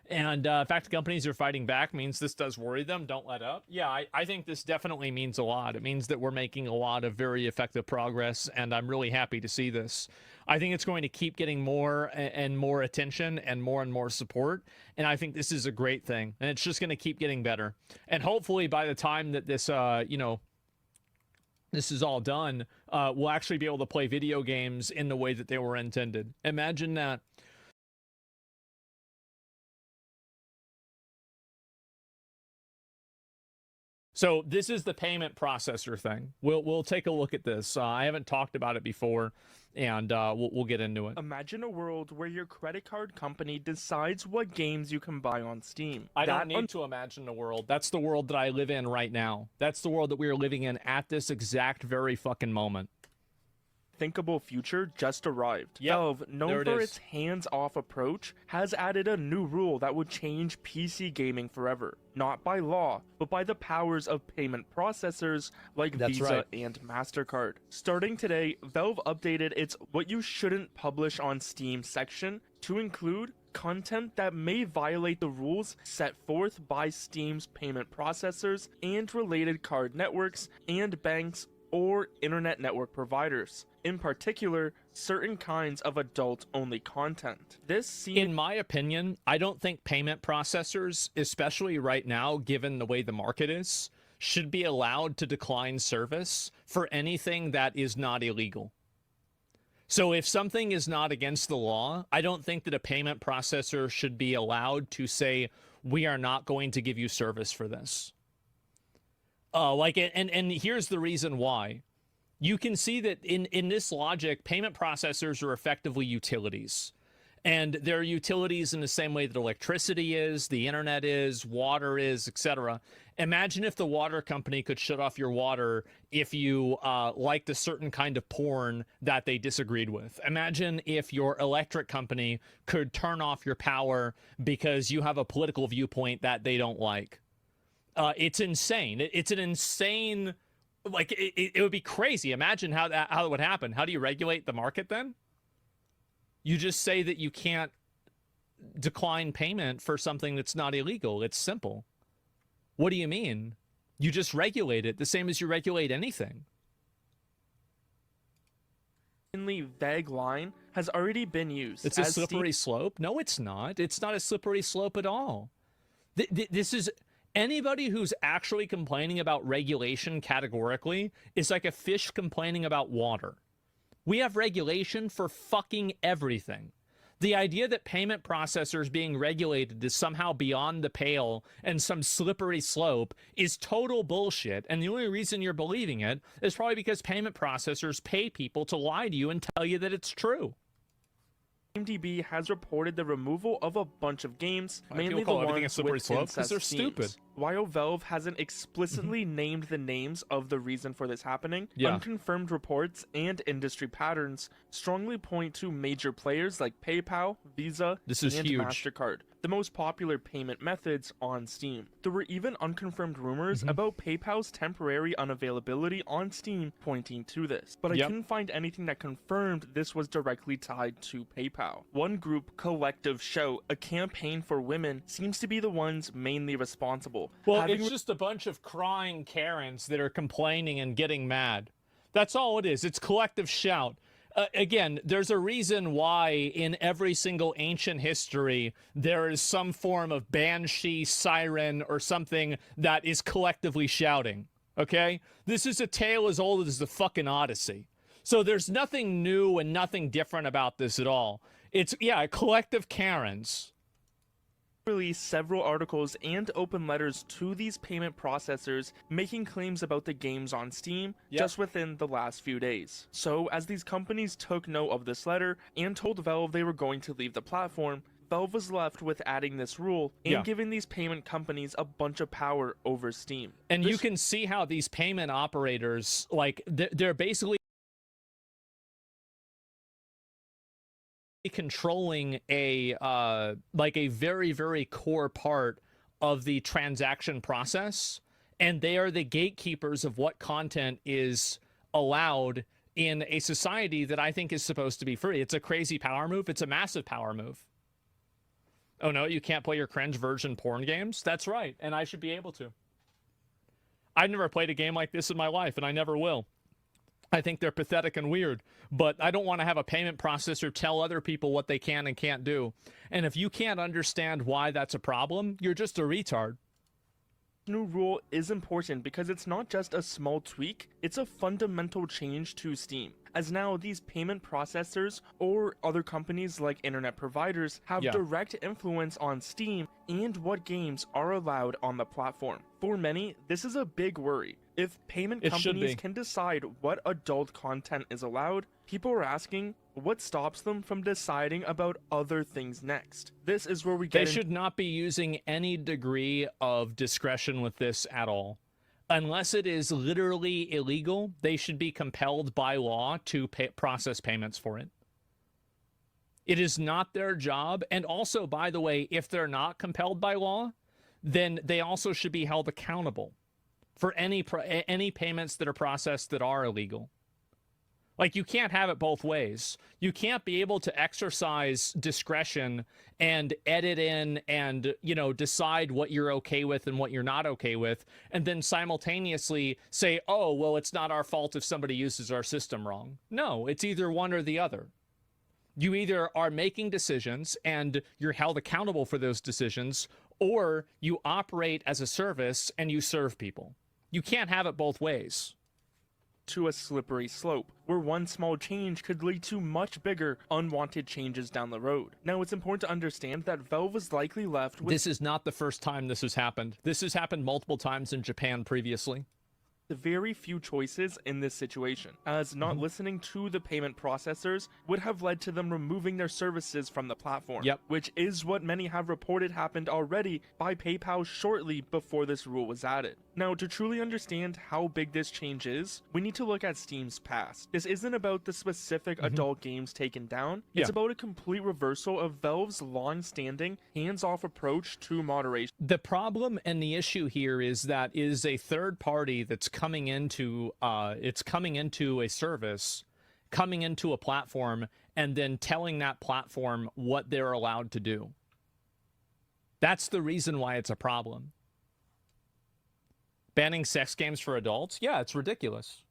And the fact companies are fighting back means this does worry them. Don't let up. Yeah, I think this definitely means a lot. It means that we're making a lot of very effective progress, and I'm really happy to see this. I think it's going to keep getting more and more attention and more support, and I think this is a great thing, and it's just going to keep getting better. And hopefully by the time that this, this is all done, we'll actually be able to play video games in the way that they were intended. Imagine that. So this is the payment processor thing. We'll take a look at this. I haven't talked about it before, and we'll get into it. Imagine a world where your credit card company decides what games you can buy on Steam. I don't need to imagine a world. That's the world that I live in right now. That's the world that we are living in at this exact very fucking moment. Thinkable future just arrived. Yep, Valve, known for its hands-off approach, has added a new rule that would change PC gaming forever. Not by law, but by the powers of payment processors like Visa and MasterCard. Starting today, Valve updated its What You Shouldn't Publish on Steam section to include content that may violate the rules set forth by Steam's payment processors and related card networks and banks or internet network providers. In particular, certain kinds of adult-only content. In my opinion, I don't think payment processors, especially right now, given the way the market is, should be allowed to decline service for anything that is not illegal. So if something is not against the law, I don't think that a payment processor should be allowed to say, we are not going to give you service for this. And here's the reason why. You can see that in this logic, payment processors are effectively utilities. And they're utilities in the same way that electricity is, the internet is, water is, etc. Imagine if the water company could shut off your water if you liked a certain kind of porn that they disagreed with. Imagine if your electric company could turn off your power because you have a political viewpoint that they don't like. It's insane. It's an insane... Like, it would be crazy. Imagine how it would happen. How do you regulate the market then? You just say that you can't decline payment for something that's not illegal. It's simple. What do you mean? You just regulate it the same as you regulate anything. Vague line has already been used. It's a slippery slope? No, it's not. It's not a slippery slope at all. This is... Anybody who's actually complaining about regulation categorically is like a fish complaining about water. We have regulation for fucking everything. The idea that payment processors being regulated is somehow beyond the pale and some slippery slope is total bullshit, and the only reason you're believing it is probably because payment processors pay people to lie to you and tell you that it's true. IMDb has reported the removal of a bunch of games, mainly the ones with slope because they're themes. stupid. While Valve hasn't explicitly named the names of the reason for this happening, Yeah. unconfirmed reports and industry patterns strongly point to major players like PayPal, Visa, This is and huge. MasterCard, the most popular payment methods on Steam. There were even unconfirmed rumors about PayPal's temporary unavailability on Steam pointing to this, but I Yep. couldn't find anything that confirmed this was directly tied to PayPal. One group, Collective Show, a campaign for women, seems to be the ones mainly responsible. Well, it's just a bunch of crying Karens that are complaining and getting mad. That's all it is. It's collective shout. again, there's a reason why in every single ancient history there is some form of banshee, siren, or something that is collectively shouting. Okay? This is a tale as old as the fucking Odyssey. So there's nothing new and nothing different about this at all. It's, yeah, a collective Karens. Released several articles and open letters to these payment processors making claims about the games on Steam just within the last few days. So as these companies took note of this letter and told Valve they were going to leave the platform, Valve was left with adding this rule and giving these payment companies a bunch of power over Steam. And you can see how these payment operators, like, they're basically controlling a like a very, very core part of the transaction process, and they are the gatekeepers of what content is allowed in a society that I think is supposed to be free. It's a crazy power move. It's a massive power move. Oh no, you can't play your cringe version porn games? That's right, and I should be able to. I've never played a game like this in my life, and I never will. I think they're pathetic and weird, but I don't want to have a payment processor tell other people what they can and can't do. And if you can't understand why that's a problem, you're just a retard. New rule is important because it's not just a small tweak, it's a fundamental change to Steam, as now these payment processors or other companies like internet providers have direct influence on Steam and what games are allowed on the platform. For many, this is a big worry. If payment companies can decide what adult content is allowed, people are asking, what stops them from deciding about other things next? This is where we get They should not be using any degree of discretion with this at all. Unless it is literally illegal, they should be compelled by law to process payments for it. It is not their job. And also, by the way, if they're not compelled by law, then they also should be held accountable for any payments that are processed that are illegal. Like, you can't have it both ways. You can't be able to exercise discretion and edit in and, you know, decide what you're okay with and what you're not okay with, and then simultaneously say, oh, well, it's not our fault if somebody uses our system wrong. No, it's either one or the other. You either are making decisions and you're held accountable for those decisions, or you operate as a service and you serve people. You can't have it both ways. To a slippery slope, where one small change could lead to much bigger, unwanted changes down the road. Now, it's important to understand that Valve was likely left with— This is not the first time this has happened. This has happened multiple times in Japan previously. The very few choices in this situation, as not listening to the payment processors would have led to them removing their services from the platform, which is what many have reported happened already by PayPal shortly before this rule was added. Now, to truly understand how big this change is, we need to look at Steam's past. This isn't about the specific adult games taken down, it's about a complete reversal of Valve's long-standing, hands-off approach to moderation. The problem and the issue here is that it is a third party that's coming into a service, coming into a platform, and then telling that platform what they're allowed to do. That's the reason why it's a problem. Banning sex games for adults? Yeah, it's ridiculous.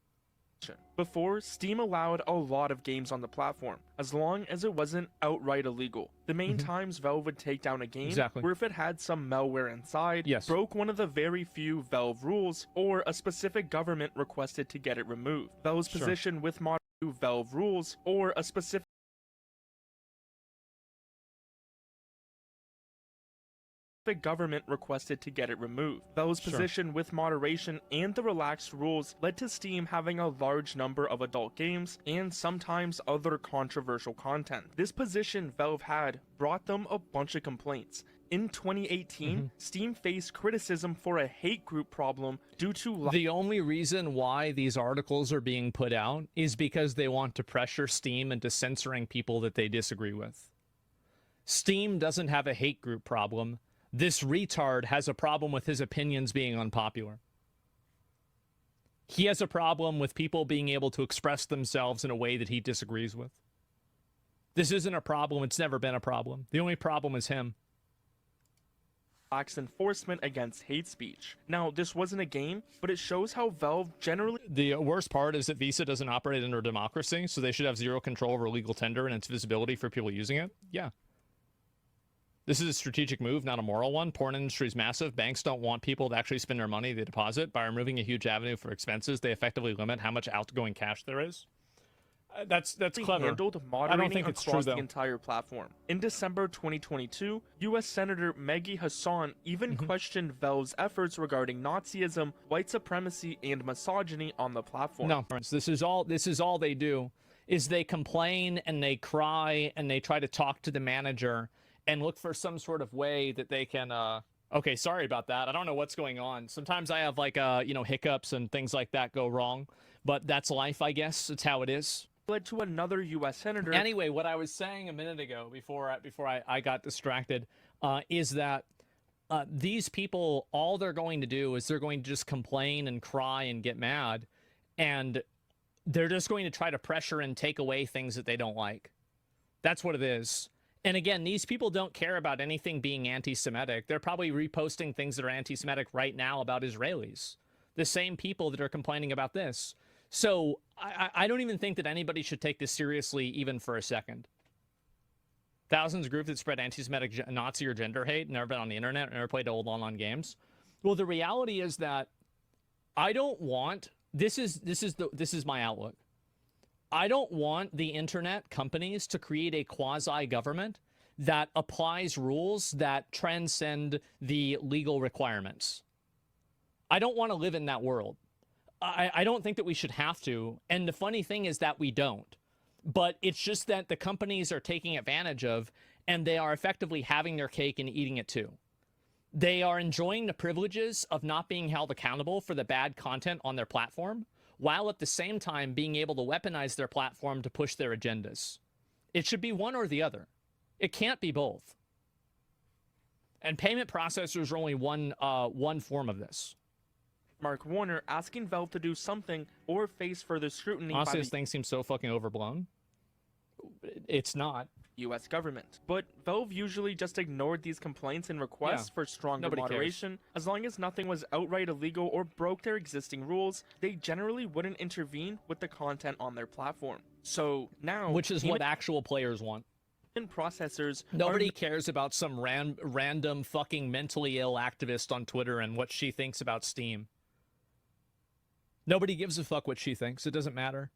Before, Steam allowed a lot of games on the platform, as long as it wasn't outright illegal. The main times Valve would take down a game were if it had some malware inside, broke one of the very few Valve rules, or a specific government requested to get it removed. Valve's position with modern Valve rules, or a specific government requested to get it removed. Valve's position with moderation and the relaxed rules led to Steam having a large number of adult games and sometimes other controversial content. This position Valve had brought them a bunch of complaints. In 2018, Steam faced criticism for a hate group problem due to— The only reason why these articles are being put out is because they want to pressure Steam into censoring people that they disagree with. Steam doesn't have a hate group problem. This retard has a problem with his opinions being unpopular. He has a problem with people being able to express themselves in a way that he disagrees with. This isn't a problem. It's never been a problem. The only problem is him. lacks enforcement against hate speech. Now, this wasn't a game, but it shows how Valve generally The worst part is that Visa doesn't operate under democracy, so they should have zero control over legal tender and its visibility for people using it. Yeah. This is a strategic move, not a moral one. Porn industry is massive. Banks don't want people to actually spend their money they deposit. By removing a huge avenue for expenses, they effectively limit how much outgoing cash there is. That's clever. handled I moderating don't think it's true, across the though. entire platform. In December 2022, U.S. Senator Maggie Hassan even questioned Valve's efforts regarding Nazism, white supremacy, and misogyny on the platform. No, this is all they do, is they complain and they cry and they try to talk to the manager and look for some sort of way that they can okay, sorry about that. I don't know what's going on. Sometimes I have like hiccups and things like that go wrong, but that's life, I guess. It's how it is. Led to another U.S. senator. Anyway, what I was saying a minute ago before I got distracted is that these people, all they're going to do is they're going to just complain and cry and get mad, and they're just going to try to pressure and take away things that they don't like. That's what it is. And again, these people don't care about anything being anti-Semitic. They're probably reposting things that are anti-Semitic right now about Israelis. The same people that are complaining about this. So I don't even think that anybody should take this seriously even for a second. Thousands of groups that spread anti-Semitic, Nazi, or gender hate, never been on the internet, never played old online games. Well, the reality is that I don't want, this is my outlook. I don't want the internet companies to create a quasi-government that applies rules that transcend the legal requirements. I don't want to live in that world. I don't think that we should have to. And the funny thing is that we don't. But it's just that the companies are taking advantage of, and they are effectively having their cake and eating it too. They are enjoying the privileges of not being held accountable for the bad content on their platform, while at the same time being able to weaponize their platform to push their agendas. It should be one or the other. It can't be both. And payment processors are only one form of this. Mark Warner asking Valve to do something or face further scrutiny Honestly, by this thing seems so fucking overblown. It's not. the U.S. government. But Valve usually just ignored these complaints and requests for stronger Nobody moderation. As long as nothing was outright illegal or broke their existing rules, they generally wouldn't intervene with the content on their platform. So now, Which is what actual players want. payment processors Nobody cares about some random fucking mentally ill activist on Twitter and what she thinks about Steam. Nobody gives a fuck what she thinks. It doesn't matter.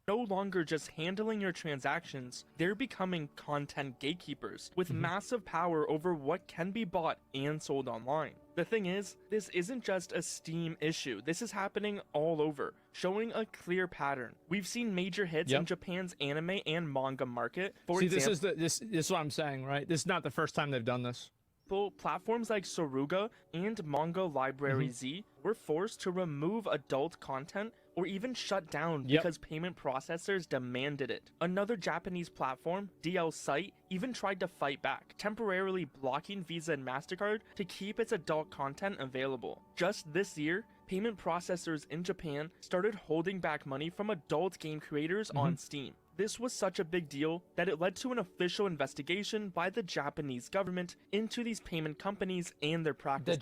no longer just handling your transactions, they're becoming content gatekeepers with massive power over what can be bought and sold online. The thing is, this isn't just a Steam issue. This is happening all over, showing a clear pattern. We've seen major hits in Japan's anime and manga market. For example, this is what I'm saying, right? This is not the first time they've done this. platforms like Soruga and Manga Library Z were forced to remove adult content or even shut down because payment processors demanded it. Another Japanese platform, DL Site, even tried to fight back, temporarily blocking Visa and MasterCard to keep its adult content available. Just this year, payment processors in Japan started holding back money from adult game creators on Steam. This was such a big deal that it led to an official investigation by the Japanese government into these payment companies and their practices.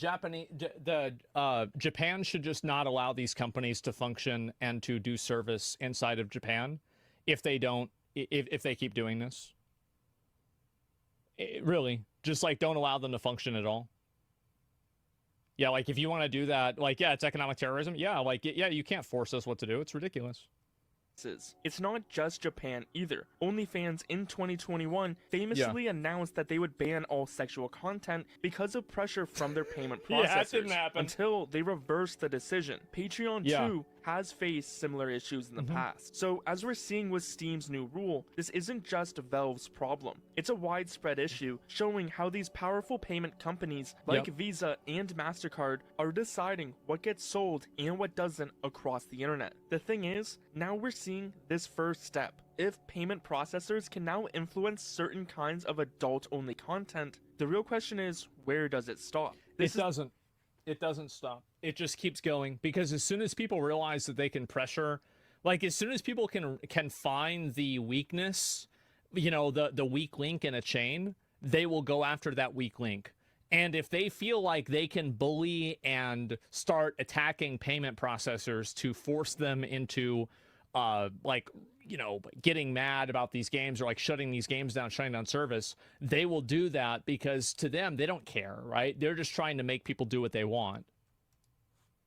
Japan should just not allow these companies to function and to do service inside of Japan if they keep doing this. Really, just like don't allow them to function at all. Yeah, like if you want to do that, like it's economic terrorism. Yeah, you can't force us what to do. It's ridiculous. It's not just Japan either. OnlyFans in 2021 famously announced that they would ban all sexual content because of pressure from their payment processors. That didn't happen. Until they reversed the decision. Patreon too has faced similar issues in the past. So as we're seeing with Steam's new rule, this isn't just Valve's problem. It's a widespread issue showing how these powerful payment companies like Visa and MasterCard are deciding what gets sold and what doesn't across the internet. The thing is, now we're seeing this first step. If payment processors can now influence certain kinds of adult-only content, the real question is, where does it stop? It doesn't stop. It just keeps going, because as soon as people realize that they can pressure, like as soon as people can find the weakness, the weak link in a chain, they will go after that weak link. And if they feel like they can bully and start attacking payment processors to force them into like, you know, getting mad about these games or like shutting these games down, shutting down service, they will do that because to them, they don't care, right? They're just trying to make people do what they want.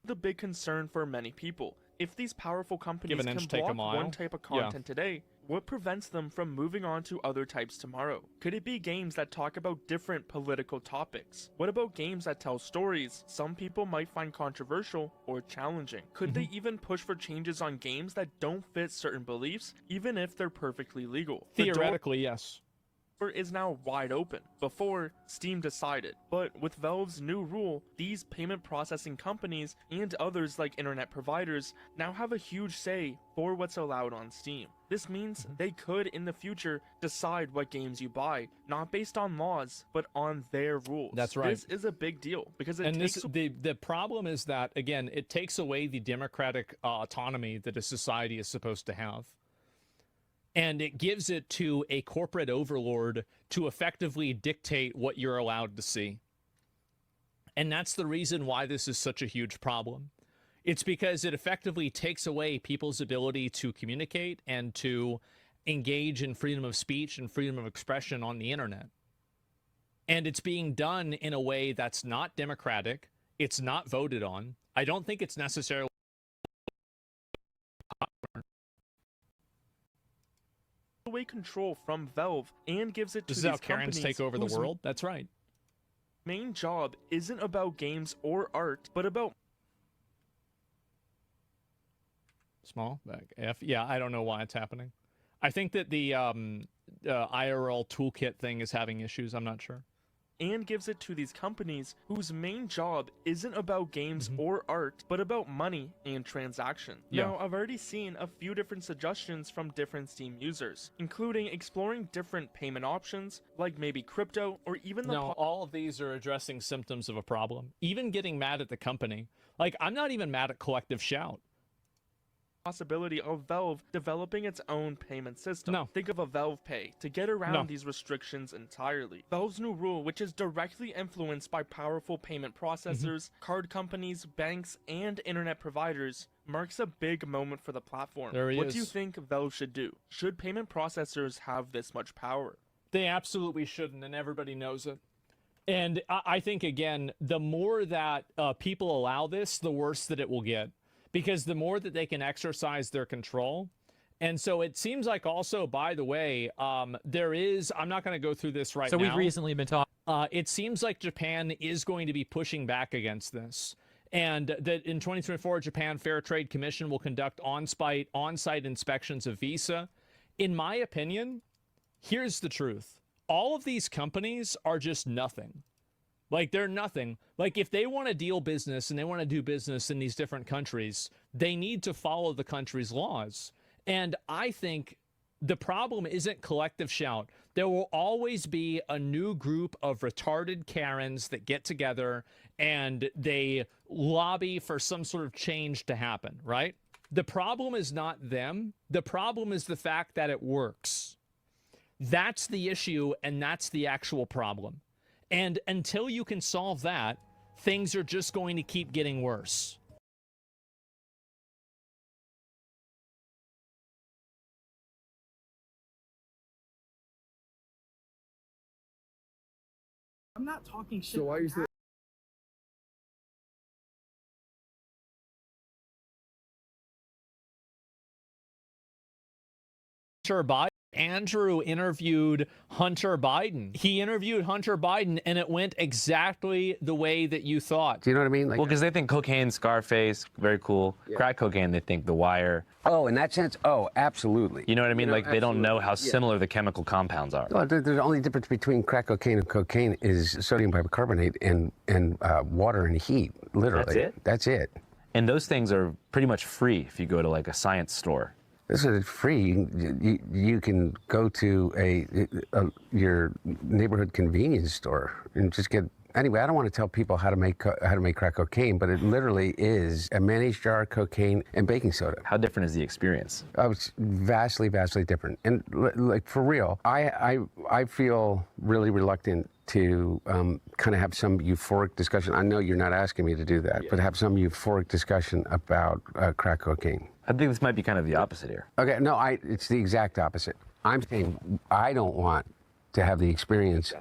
The big concern for many people. If these powerful companies Give an inch, can take a block mile. one type of content today, what prevents them from moving on to other types tomorrow? Could it be games that talk about different political topics? What about games that tell stories some people might find controversial or challenging? Could they even push for changes on games that don't fit certain beliefs, even if they're perfectly legal? Theoretically, yes. Is now wide open. Before, Steam decided, but with Valve's new rule, these payment processing companies and others like internet providers now have a huge say for what's allowed on Steam. This means they could in the future decide what games you buy, not based on laws, but on their rules. That's right. This is a big deal because the problem is that, again, it takes away the democratic autonomy that a society is supposed to have. And it gives it to a corporate overlord to effectively dictate what you're allowed to see. And that's the reason why this is such a huge problem. It's because it effectively takes away people's ability to communicate and to engage in freedom of speech and freedom of expression on the internet. And it's being done in a way that's not democratic. It's not voted on. I don't think it's necessarily away control from Valve and gives it to This these is how Karens companies take over the whose world? That's right. main job isn't about games or art, but about Small back F. Yeah, I don't know why it's happening. I think that the IRL toolkit thing is having issues. I'm not sure. and gives it to these companies whose main job isn't about games or art, but about money and transaction. Yeah. Now, I've already seen a few different suggestions from different Steam users, including exploring different payment options, like maybe crypto, or even the No, all of these are addressing symptoms of a problem. Even getting mad at the company. Like, I'm not even mad at Collective Shout. possibility of Valve developing its own payment system. No. Think of a Valve Pay to get around No. these restrictions entirely. Valve's new rule, which is directly influenced by powerful payment processors, card companies, banks, and internet providers, marks a big moment for the platform. There he What do you is. think Valve should do? Should payment processors have this much power? They absolutely shouldn't, and everybody knows it. And I think, again, the more that people allow this, the worse that it will get. Because the more that they can exercise their control. And so it seems like also, by the way, there is, I'm not going to go through this right now. So we've recently been talking. It seems like Japan is going to be pushing back against this. And that in 2024, Japan Fair Trade Commission will conduct on-site inspections of Visa. In my opinion, here's the truth. All of these companies are just nothing. Like, they're nothing. Like, if they want to deal business and they want to do business in these different countries, they need to follow the country's laws. And I think the problem isn't Collective Shout. There will always be a new group of retarded Karens that get together and they lobby for some sort of change to happen, right? The problem is not them. The problem is the fact that it works. That's the issue, and that's the actual problem. And until you can solve that, things are just going to keep getting worse. I'm not talking shit. So why is it? Hunter Biden. Andrew interviewed Hunter Biden. He interviewed Hunter Biden, and it went exactly the way that you thought. Do you know what I mean? Like, Well, because they think cocaine, Scarface, very cool. Crack cocaine, they think The Wire. oh, in that sense, oh, absolutely. You know what I mean? know, Like, they don't know how absolutely, yeah. similar the chemical compounds are. Well, the only difference between crack cocaine and cocaine is sodium bicarbonate and water and heat. Literally, That's it? That's it. And those things are pretty much free if you go to, like, a science store. This is free. You can go to your neighborhood convenience store and just get Anyway, I don't want to tell people how to make crack cocaine, but it literally is a mayonnaise jar, cocaine, and baking soda. How different is the experience? It's vastly, vastly different. And like for real, I feel really reluctant to kind of have some euphoric discussion. I know you're not asking me to do that, but have some euphoric discussion about crack cocaine. I think this might be kind of the opposite here. Okay, no, it's the exact opposite. I'm saying I don't want to have the experience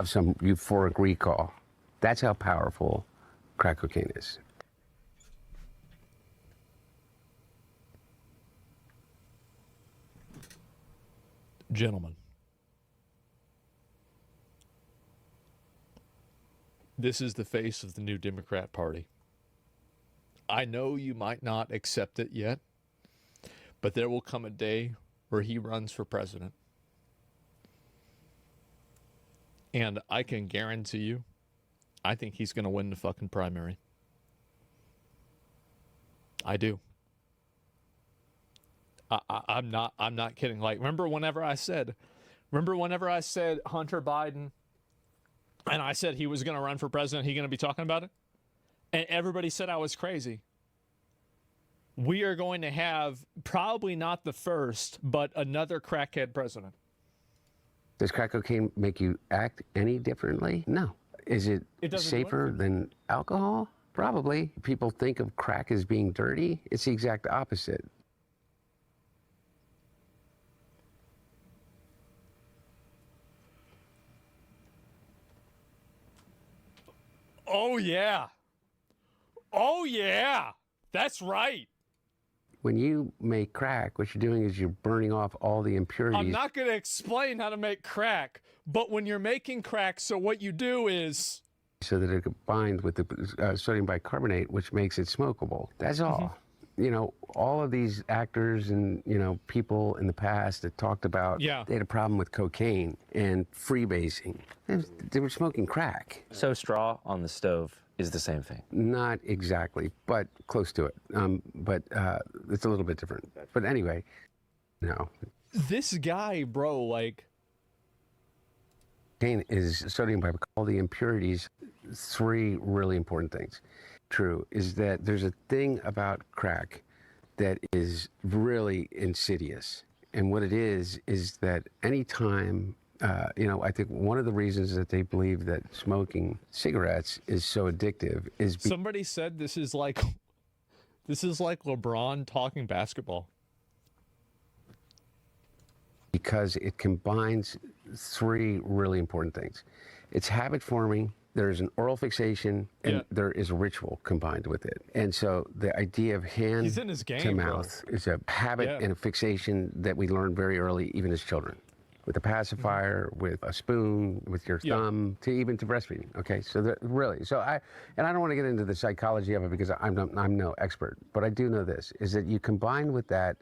of some euphoric recall. That's how powerful crack cocaine is. Gentlemen, this is the face of the new Democrat Party. I know you might not accept it yet, but there will come a day where he runs for president. And I can guarantee you, I think he's going to win the fucking primary. I do. I'm not kidding. Like, remember whenever I said Hunter Biden, and I said he was going to run for president, he going to be talking about it? And everybody said I was crazy. We are going to have probably not the first, but another crackhead president. Does crack cocaine make you act any differently? No. Is it safer than alcohol? Probably. People think of crack as being dirty. It's the exact opposite. Oh, yeah. Oh, yeah. That's right. When you make crack, what you're doing is you're burning off all the impurities. I'm not going to explain how to make crack, but when you're making crack, so what you do is... So that it combined with the sodium bicarbonate, which makes it smokable. That's all. You know, all of these actors and, you know, people in the past that talked about they had a problem with cocaine and freebasing. They were smoking crack. So straw on the stove is the same thing. Not exactly, but close to it. But it's a little bit different. But anyway, no. This guy, bro, like... Cocaine is sodium bicarbonate. All the impurities, 3 really important things. True is that there's a thing about crack that is really insidious. And what it is that anytime, you know, I think one of the reasons that they believe that smoking cigarettes is so addictive is... Somebody said this is like LeBron talking basketball. Because it combines 3 really important things. It's habit forming, there's an oral fixation, and there is a ritual combined with it. And so the idea of hand to mouth is a habit and a fixation that we learn very early, even as children. With a pacifier, with a spoon, with your thumb, to even to breastfeeding. Okay, so really, so I don't want to get into the psychology of it because I'm no expert, but I do know this, is that you combine with that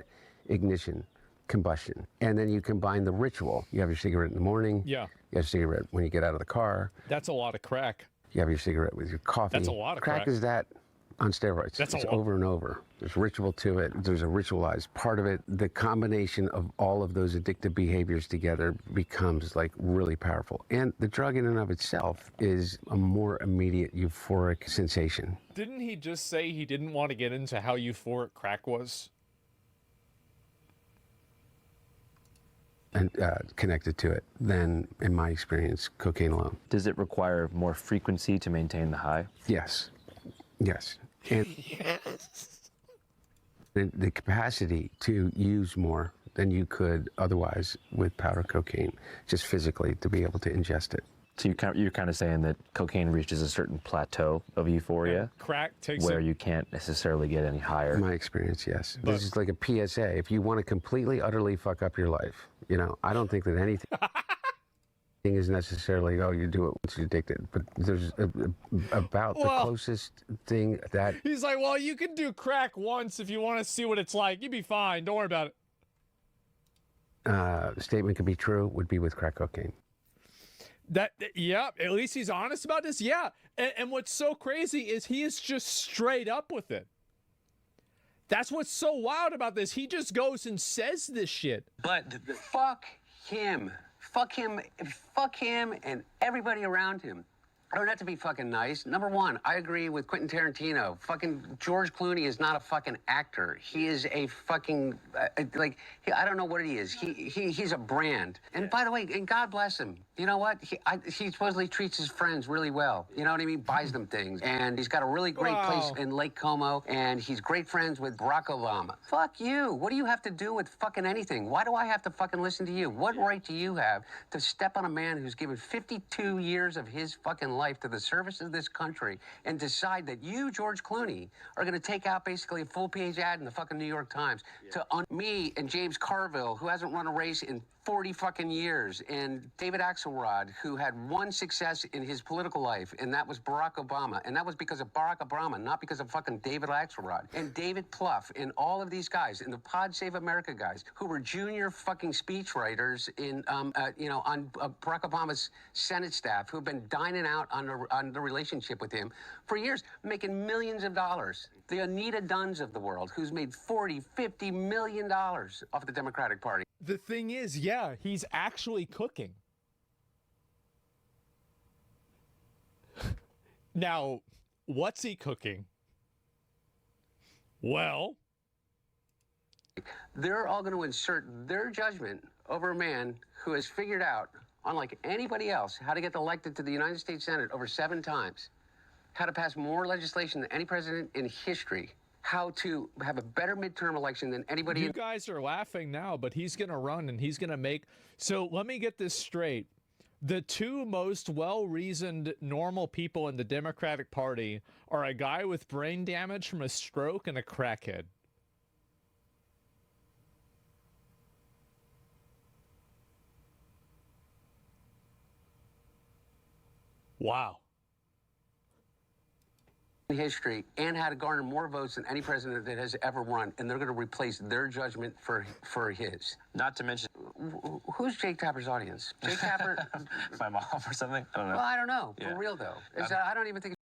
ignition, combustion, and then you combine the ritual. You have your cigarette in the morning. You have a cigarette when you get out of the car. That's a lot of crack. You have your cigarette with your coffee. That's a lot of crack. Crack is that on steroids. That's it's over and over. There's ritual to it. There's a ritualized part of it. The combination of all of those addictive behaviors together becomes like really powerful. And the drug in and of itself is a more immediate euphoric sensation. Didn't he just say he didn't want to get into how euphoric crack was? And connected to it than, in my experience, cocaine alone. Does it require more frequency to maintain the high? Yes. Yes. And the capacity to use more than you could otherwise with powder cocaine, just physically to be able to ingest it. So you're kind of saying that cocaine reaches a certain plateau of euphoria, crack takes where you can't necessarily get any higher. In my experience, yes. This is like a PSA. If you want to completely, utterly fuck up your life, you know, I don't think that anything is necessarily, oh, you do it once you're addicted. But there's about the closest thing that... He's like, well, you can do crack once if you want to see what it's like. You'd be fine. Don't worry about it. Statement could be true would be with crack cocaine. At least he's honest about this. And what's so crazy is he is just straight up with it. That's what's so wild about this. He just goes and says this shit. But fuck him. Fuck him and everybody around him. I don't have to be fucking nice. Number one, I agree with Quentin Tarantino. Fucking George Clooney is not a fucking actor. He is a fucking, I don't know what he is. He's a brand. And by the way, and God bless him. You know what? He supposedly treats his friends really well. You know what I mean? Buys them things. And he's got a really great place in Lake Como. And he's great friends with Barack Obama. Fuck you. What do you have to do with fucking anything? Why do I have to fucking listen to you? What right do you have to step on a man who's given 52 years of his fucking life to the service of this country and decide that you, George Clooney, are going to take out basically a full-page ad in the fucking New York Times to me and James Carville, who hasn't run a race in 40 fucking years, and David Axelrod, who had one success in his political life, and that was Barack Obama. And that was because of Barack Obama, not because of fucking David Axelrod. And David Plouffe, and all of these guys, and the Pod Save America guys, who were junior fucking speechwriters in, on Barack Obama's Senate staff, who've been dining out on the relationship with him for years, making millions of dollars. The Anita Dunns of the world, who's made $40, $50 million off the Democratic Party. The thing is, yeah, he's actually cooking. Now, what's he cooking? Well, they're all going to insert their judgment over a man who has figured out, unlike anybody else, how to get elected to the United States Senate over 7 times, how to pass more legislation than any president in history, how to have a better midterm election than anybody. You guys are laughing now, but he's going to run and he's going to make... So let me get this straight. The 2 most well-reasoned normal people in the Democratic Party are a guy with brain damage from a stroke and a crackhead. Wow. History, and how to garner more votes than any president that has ever run, and they're going to replace their judgment for his. Not to mention Who's Jake Tapper's audience? Jake Tapper? my mom or something. I don't know. Well, I don't know. Yeah. For real though, I don't even think.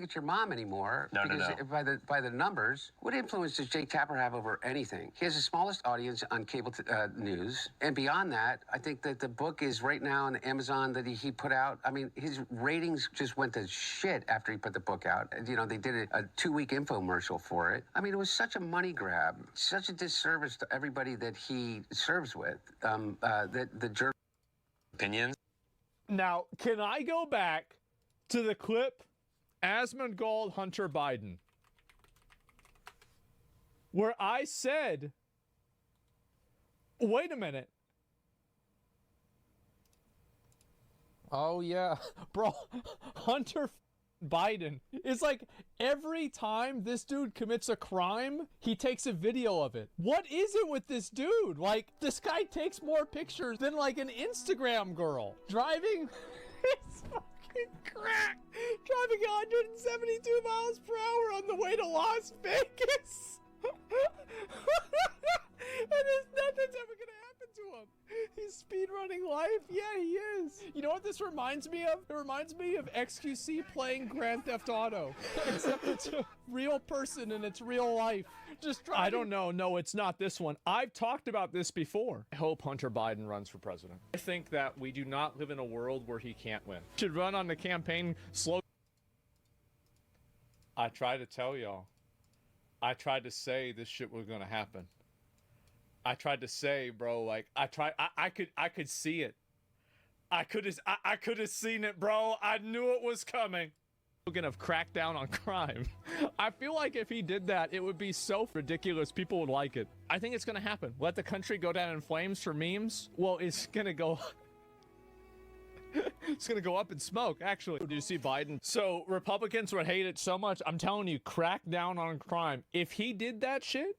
at your mom anymore. No. By the numbers, what influence does Jake Tapper have over anything? He has the smallest audience on cable news. And beyond that, I think that the book is right now on Amazon that he put out. I mean, his ratings just went to shit after he put the book out. You know, they did a 2-week infomercial for it. I mean, it was such a money grab, such a disservice to everybody that he serves with. That the Opinions? Now, can I go back to the clip Asmongold Hunter Biden, where I said, wait a minute. Oh, yeah. Bro, Hunter Biden. It's like every time this dude commits a crime, he takes a video of it. What is it with this dude? Like, this guy takes more pictures than like an Instagram girl. Driving his fucking crack. Driving 172 miles per hour on the way to Las Vegas. And nothing's ever gonna happen to him. He's speed running life. Yeah, he is. You know what this reminds me of? It reminds me of XQC playing Grand Theft Auto, except it's a real person and it's real life. Just driving. I don't know. No, it's not this one. I've talked about this before. I hope Hunter Biden runs for president. I think that we do not live in a world where he can't win. Should run on the campaign slogan. I tried to tell y'all. I tried to say this shit was gonna happen. I tried to say, bro, like I could see it. I could have seen it, bro. I knew it was coming. We're gonna crack down on crime. I feel like if he did that, it would be so ridiculous. People would like it. I think it's gonna happen. Let the country go down in flames for memes. Well, it's gonna go. It's gonna go up in smoke, actually. Do you see Biden? So Republicans would hate it so much. I'm telling you, crack down on crime. If he did that shit,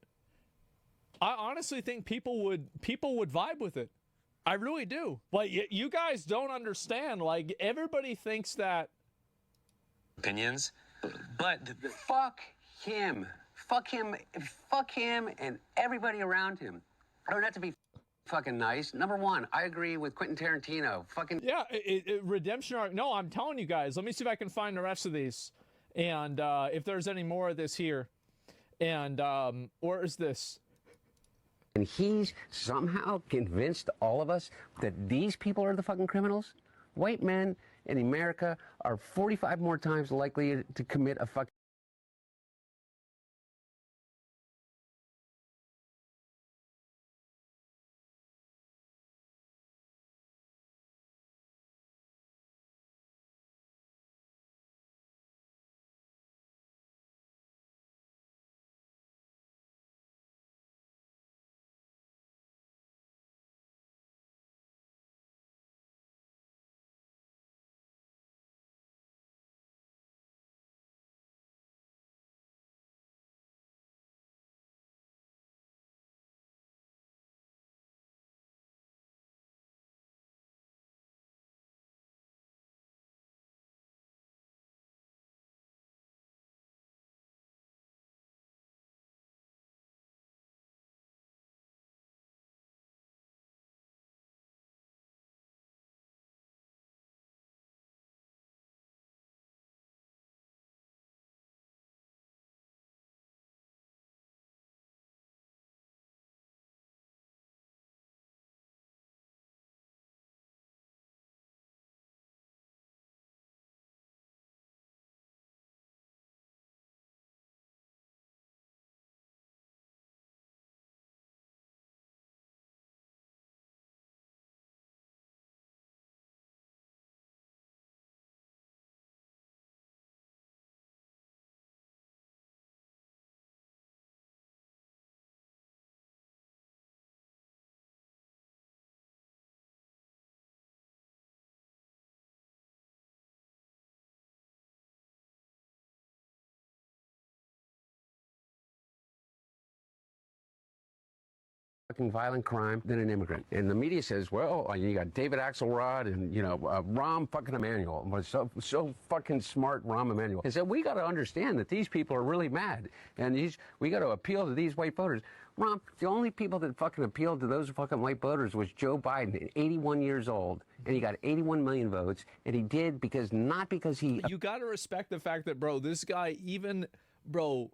I honestly think people would vibe with it. I really do. Like, you guys don't understand. Like, everybody thinks that. Opinions? But fuck him. Fuck him. Fuck him and everybody around him. I don't have to be fucking nice. Number one, I agree with Quentin Tarantino. Fucking yeah, redemption arc. No, I'm telling you guys. Let me see if I can find the rest of these, and if there's any more of this here, and where is this? And he's somehow convinced all of us that these people are the fucking criminals. White men in America are 45 more times likely to commit a fucking fucking violent crime than an immigrant. And the media says, well, you got David Axelrod and, you know, Rahm fucking Emanuel. So fucking smart, Rahm Emanuel. And said, we got to understand that these people are really mad. And we got to appeal to these white voters. Romp, the only people that fucking appealed to those fucking white voters was Joe Biden, 81 years old, and he got 81 million votes, and he did because, not because he... You got to respect the fact that, bro, this guy bro,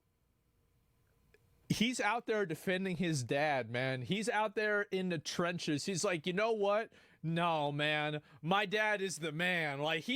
he's out there defending his dad, man. He's out there in the trenches. He's like, you know what? No, man, my dad is the man. Like,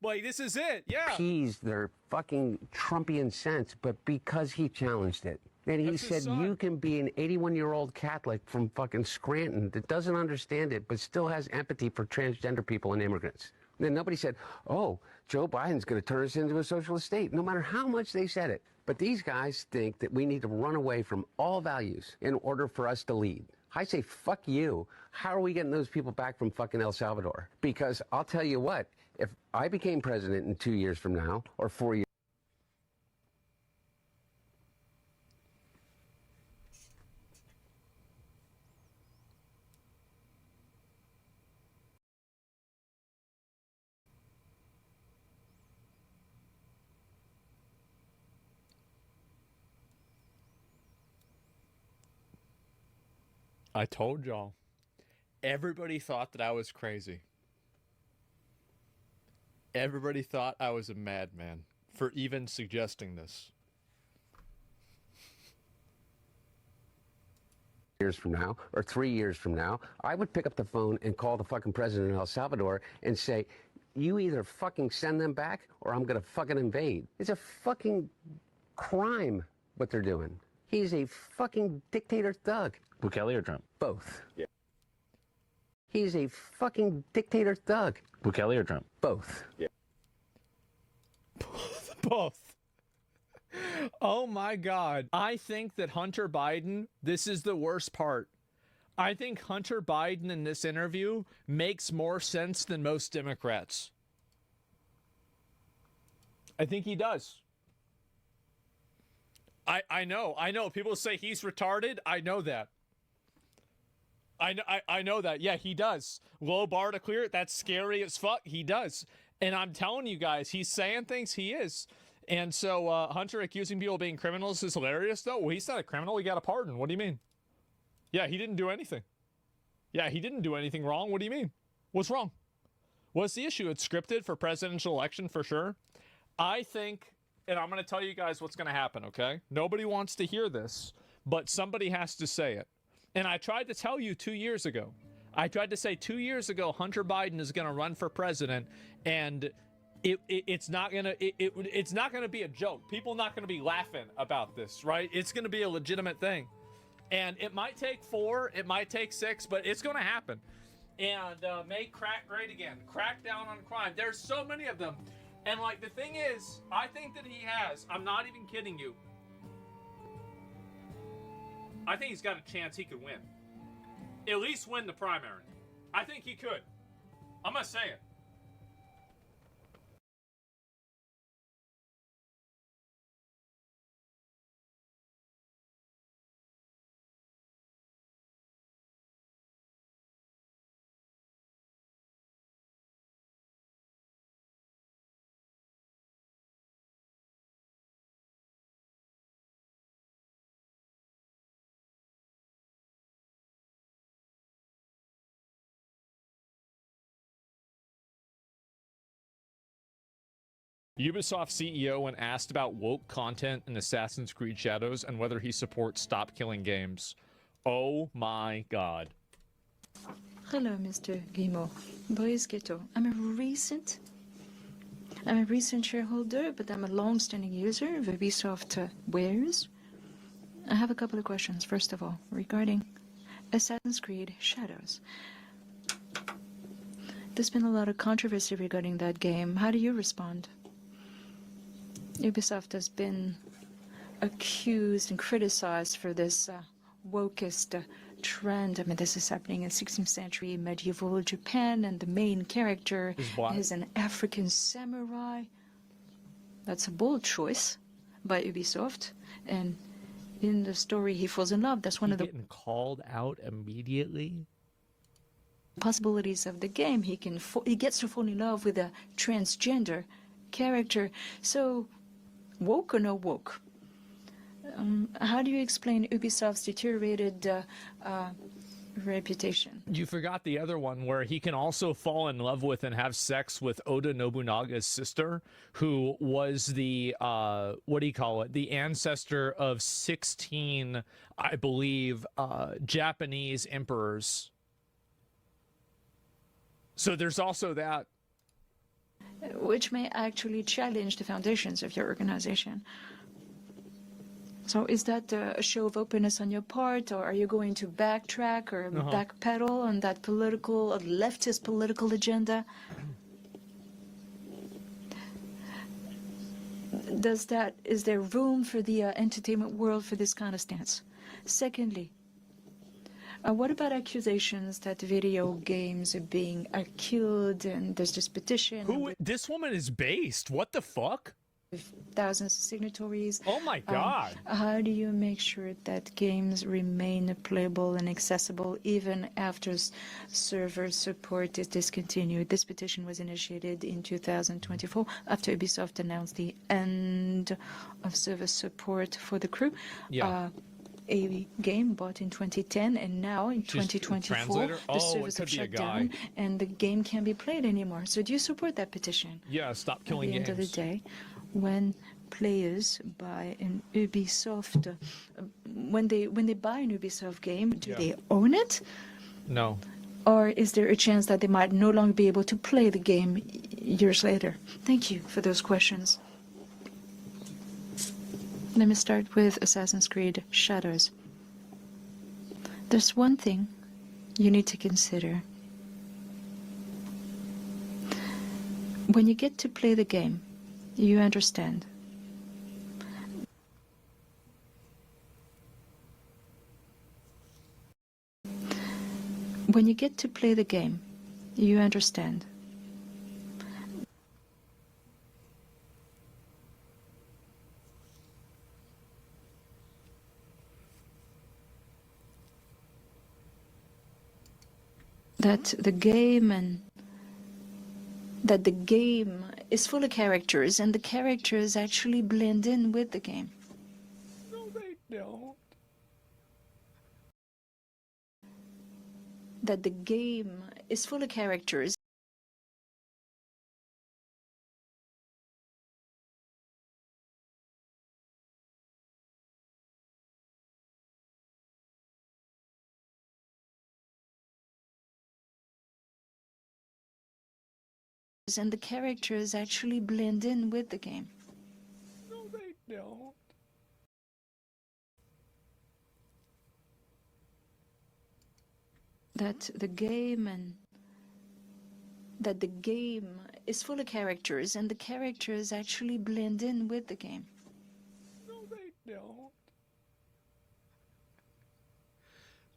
like, this is it, yeah. Appeased their fucking Trumpian sense, but because he challenged it. And he said, you can be an 81-year-old Catholic from fucking Scranton that doesn't understand it, but still has empathy for transgender people and immigrants. And then nobody said, oh, Joe Biden's going to turn us into a socialist state, no matter how much they said it. But these guys think that we need to run away from all values in order for us to lead. I say, fuck you. How are we getting those people back from fucking El Salvador? Because I'll tell you what, if I became president in 2 years from now, or 4 years, I told y'all. Everybody thought that I was crazy. Everybody thought I was a madman for even suggesting this. years from now, or 3 years from now, I would pick up the phone and call the fucking president of El Salvador and say, you either fucking send them back or I'm going to fucking invade. It's a fucking crime what they're doing. He's a fucking dictator thug. Bukele or Trump? Both. Yeah. He's a fucking dictator thug. Bukele or Trump? Both. Yeah. Both. Oh my God. I think that Hunter Biden, this is the worst part. I think Hunter Biden in this interview makes more sense than most Democrats. I think he does. I know. People say he's retarded. I know that. I know that. Yeah, he does. Low bar to clear. That's scary as fuck. He does. And I'm telling you guys, he's saying things. He is. And so Hunter accusing people of being criminals is hilarious, though. Well, he's not a criminal. He got a pardon. What do you mean? Yeah, he didn't do anything. Yeah, he didn't do anything wrong. What do you mean? What's wrong? What's the issue? It's scripted for presidential election for sure. I think, and I'm going to tell you guys what's going to happen, okay? Nobody wants to hear this, but somebody has to say it. And I tried to tell you 2 years ago. I tried to say 2 years ago, Hunter Biden is going to run for president, and it's not gonna be a joke. People are not gonna be laughing about this, right? It's gonna be a legitimate thing, and it might take 4, it might take 6, but it's gonna happen. And make crack great again. Crack down on crime. There's so many of them, and like the thing is, I think that he has. I'm not even kidding you. I think he's got a chance he could win. At least win the primary. I think he could. I'm gonna say it. Ubisoft CEO, when asked about woke content in Assassin's Creed Shadows and whether he supports Stop Killing Games. Oh my God. Hello, Mr. Guillemot. Brice Ghetto. I'm a recent shareholder, but I'm a long-standing user of Ubisoft wares. I have a couple of questions. First of all, regarding Assassin's Creed Shadows. There's been a lot of controversy regarding that game. How do you respond? Ubisoft has been accused and criticized for this wokest trend. I mean, this is happening in 16th century medieval Japan, and the main character is an African samurai. That's a bold choice by Ubisoft. And in the story, he falls in love. That's one of the getting called out immediately. Possibilities of the game. He gets to fall in love with a transgender character. So, woke or no woke? How do you explain Ubisoft's deteriorated reputation? You forgot the other one where he can also fall in love with and have sex with Oda Nobunaga's sister, who was the what do you call it? The ancestor of 16, I believe, Japanese emperors. So there's also that. Which may actually challenge the foundations of your organization. So is that a show of openness on your part, or are you going to backtrack or backpedal on that leftist political agenda? Is there room for the entertainment world for this kind of stance? Secondly, what about accusations that video games are being killed and there's this petition? Who this woman is based? What the fuck? Thousands of signatories. Oh my god. How do you make sure that games remain playable and accessible even after server support is discontinued? This petition was initiated in 2024 after Ubisoft announced the end of server support for The Crew. Yeah. A game bought in 2010, and now in 2024 the servers have shut down and the game can't be played anymore. So do you support that petition? Yeah, stop killing games. At the end of the day, when players buy an Ubisoft, when they buy an Ubisoft game, do they own it? No. Or is there a chance that they might no longer be able to play the game years later? Thank you for those questions. Let me start with Assassin's Creed Shadows. There's one thing you need to consider. When you get to play the game, you understand. When you get to play the game, you understand. That the game is full of characters, and the characters actually blend in with the game. No, they don't. That the game is full of characters. And the characters actually blend in with the game. No, they don't. That the game is full of characters, and the characters actually blend in with the game. No, they don't.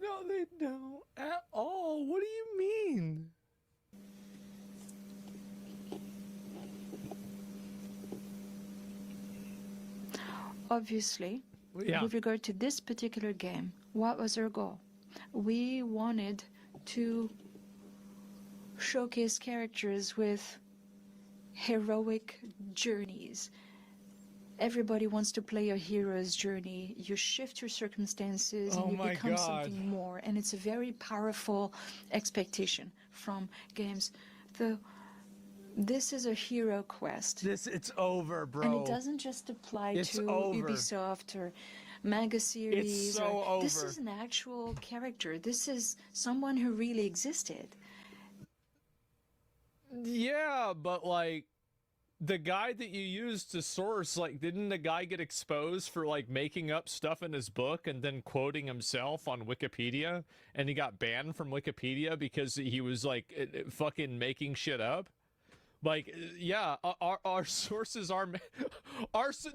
No, they don't at all. What do you mean? Obviously, with regard to this particular game, what was our goal? We wanted to showcase characters with heroic journeys. Everybody wants to play a hero's journey. You shift your circumstances and you become something more. And it's a very powerful expectation from games. This is a hero quest. It's over, bro. And it doesn't just apply to Ubisoft or manga series. It's so over. This is an actual character. This is someone who really existed. Yeah, but like the guy that you used to source, like, didn't the guy get exposed for like making up stuff in his book and then quoting himself on Wikipedia, and he got banned from Wikipedia because he was like fucking making shit up? Like, yeah, our sources are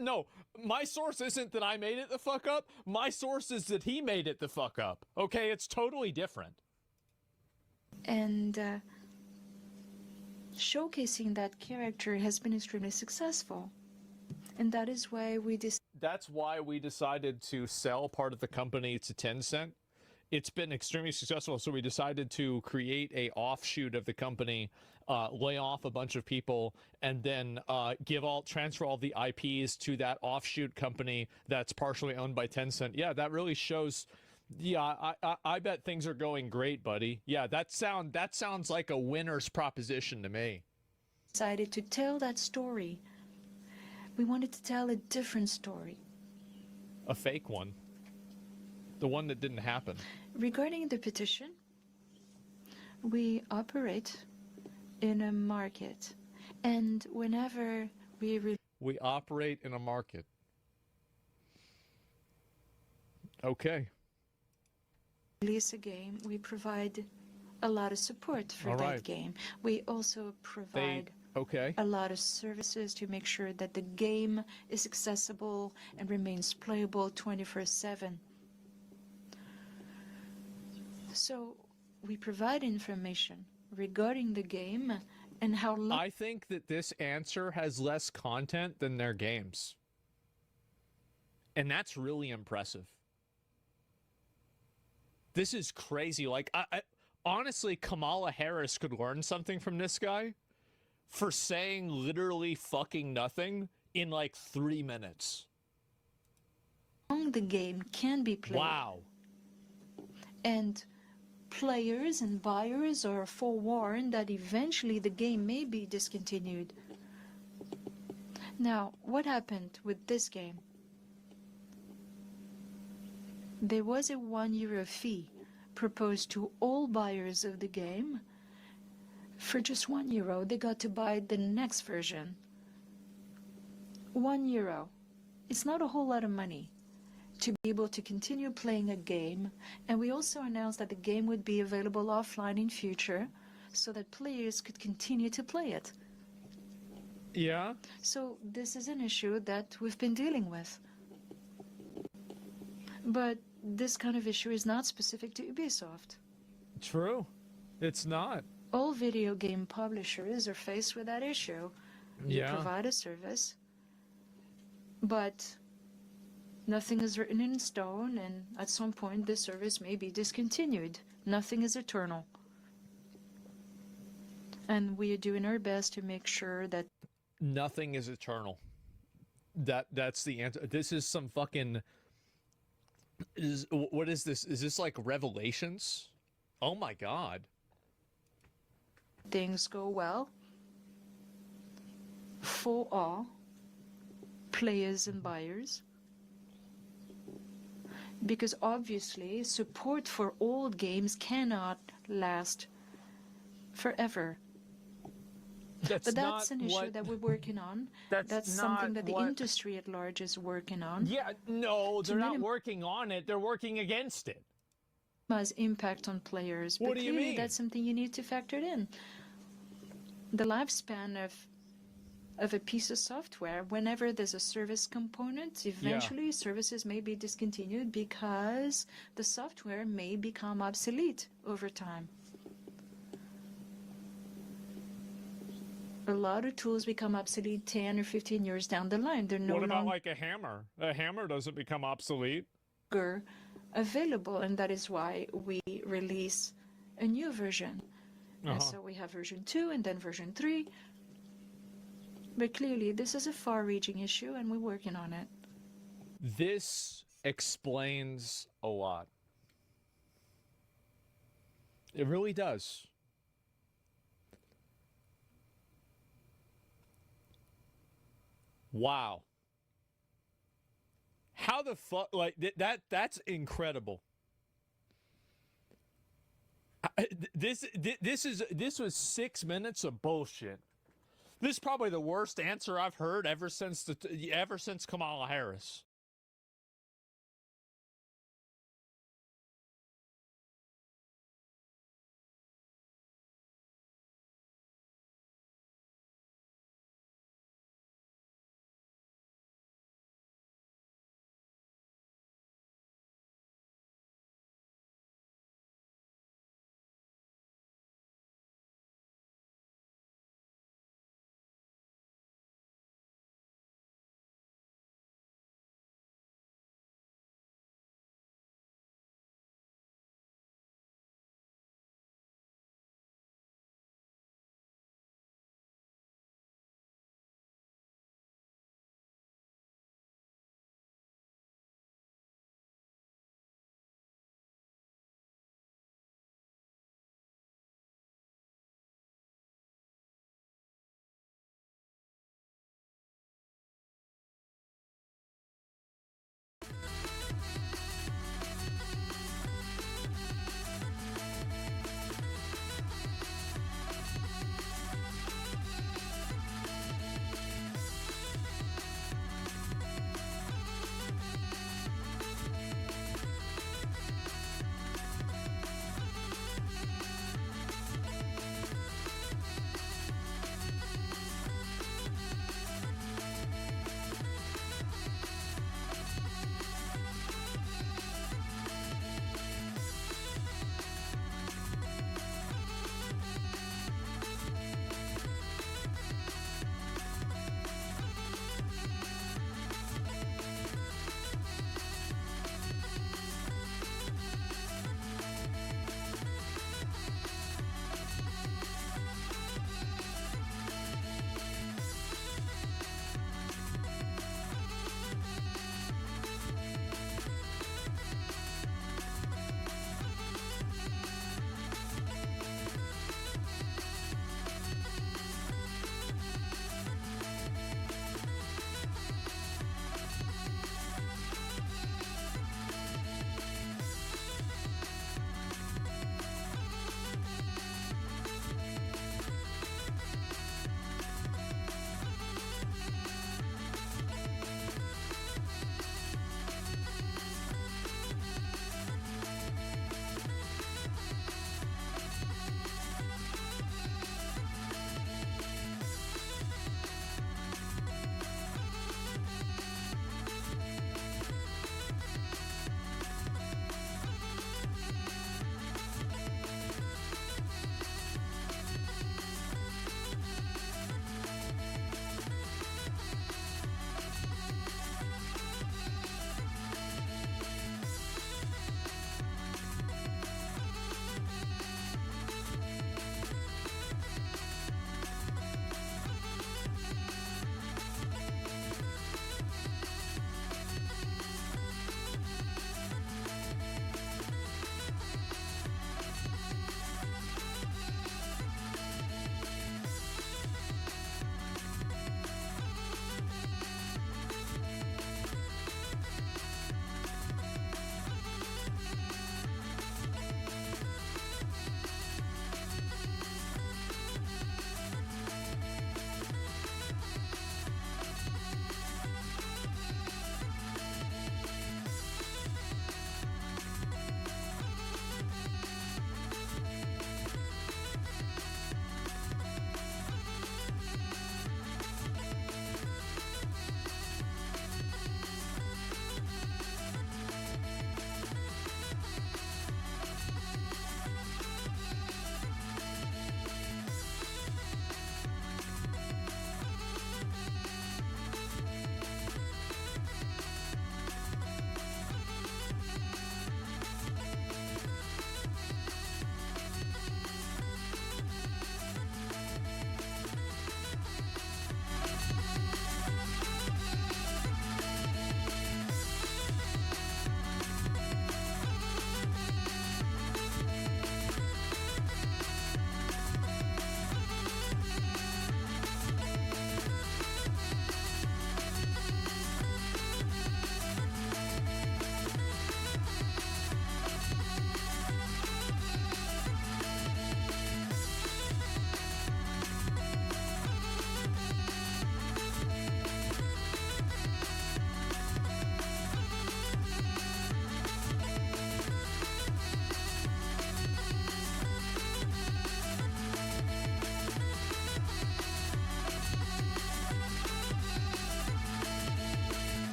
no, my source isn't that I made it the fuck up. My source is that he made it the fuck up. Okay, it's totally different. And showcasing that character has been extremely successful. And that is why we That's why we decided to sell part of the company to Tencent, it's been extremely successful. So we decided to create a offshoot of the company, lay off a bunch of people, and then transfer all the IPs to that offshoot company that's partially owned by Tencent. Yeah, that really shows. Yeah, I bet things are going great, buddy. Yeah, that sounds like a winner's proposition to me. Decided to tell that story. We wanted to tell a different story. A fake one. The one that didn't happen. Regarding the petition, we operate in a market, and whenever we operate in a market. Okay. release a game, we provide a lot of support for All that right. game. We also provide Okay. a lot of services to make sure that the game is accessible and remains playable 24/7. So we provide information regarding the game and how long I think that this answer has less content than their games. And that's really impressive. This is crazy. Like, I honestly, Kamala Harris could learn something from this guy for saying literally fucking nothing in like 3 minutes. the game can be played. Wow. And players and buyers are forewarned that eventually the game may be discontinued. Now, what happened with this game? There was a €1 fee proposed to all buyers of the game. For just €1, they got to buy the next version. €1. It's not a whole lot of money to be able to continue playing a game. And we also announced that the game would be available offline in future so that players could continue to play it. Yeah. So this is an issue that we've been dealing with. But this kind of issue is not specific to Ubisoft. True. It's not. All video game publishers are faced with that issue. You provide a service, but nothing is written in stone, and at some point the service may be discontinued. Nothing is eternal. And we are doing our best to make sure that Nothing is eternal. That's the answer. This is some fucking what is this? Is this like Revelations? Oh my god. things go well for all players and buyers. Because obviously, support for old games cannot last forever. But that's an issue that we're working on. That's something that the industry at large is working on. Yeah, no, they're not working on it. They're working against it. Has impact on players. What But do you clearly mean? that's something you need to factor in. The lifespan of a piece of software, whenever there's a service component, eventually services may be discontinued because the software may become obsolete over time. A lot of tools become obsolete 10 or 15 years down the line. They're no What about longer like a hammer? A hammer doesn't become obsolete. available, and that is why we release a new version. And so we have version 2 and then version 3. But clearly, this is a far-reaching issue, and we're working on it. This explains a lot. It really does. Wow. How the fuck, like that's incredible. This was 6 minutes of bullshit. This is probably the worst answer I've heard ever since Kamala Harris.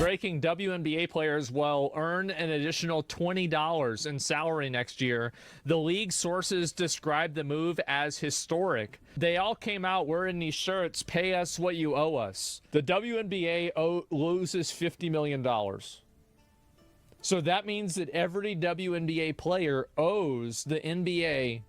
Breaking: WNBA players will earn an additional $20 in salary next year. The league sources describe the move as historic. They all came out wearing these shirts, "Pay us what you owe us." The WNBA loses $50 million. So that means that every WNBA player owes the NBA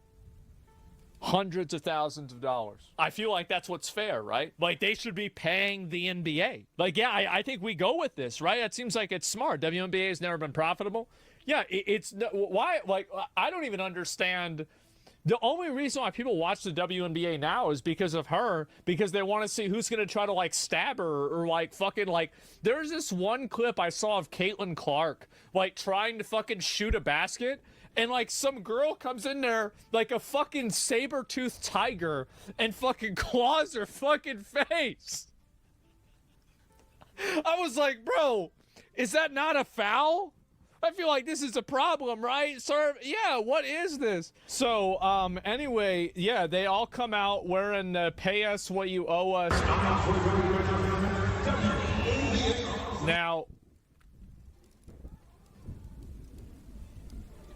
hundreds of thousands of dollars. I feel like that's what's fair, right? Like, they should be paying the NBA. Like, yeah, I think we go with this, right? It seems like it's smart. WNBA has never been profitable. Yeah, it's why, like, I don't even understand. The only reason why people watch the WNBA now is because of her, because they want to see who's going to try to, like, stab her or, like, fucking, like, there's this one clip I saw of Caitlin Clark, like, trying to fucking shoot a basket. And, like, some girl comes in there like a fucking saber-toothed tiger and fucking claws her fucking face. I was like, bro, is that not a foul? I feel like this is a problem, right? Sir, yeah, what is this? So, anyway, yeah, they all come out wearing the "Pay us what you owe us." Now,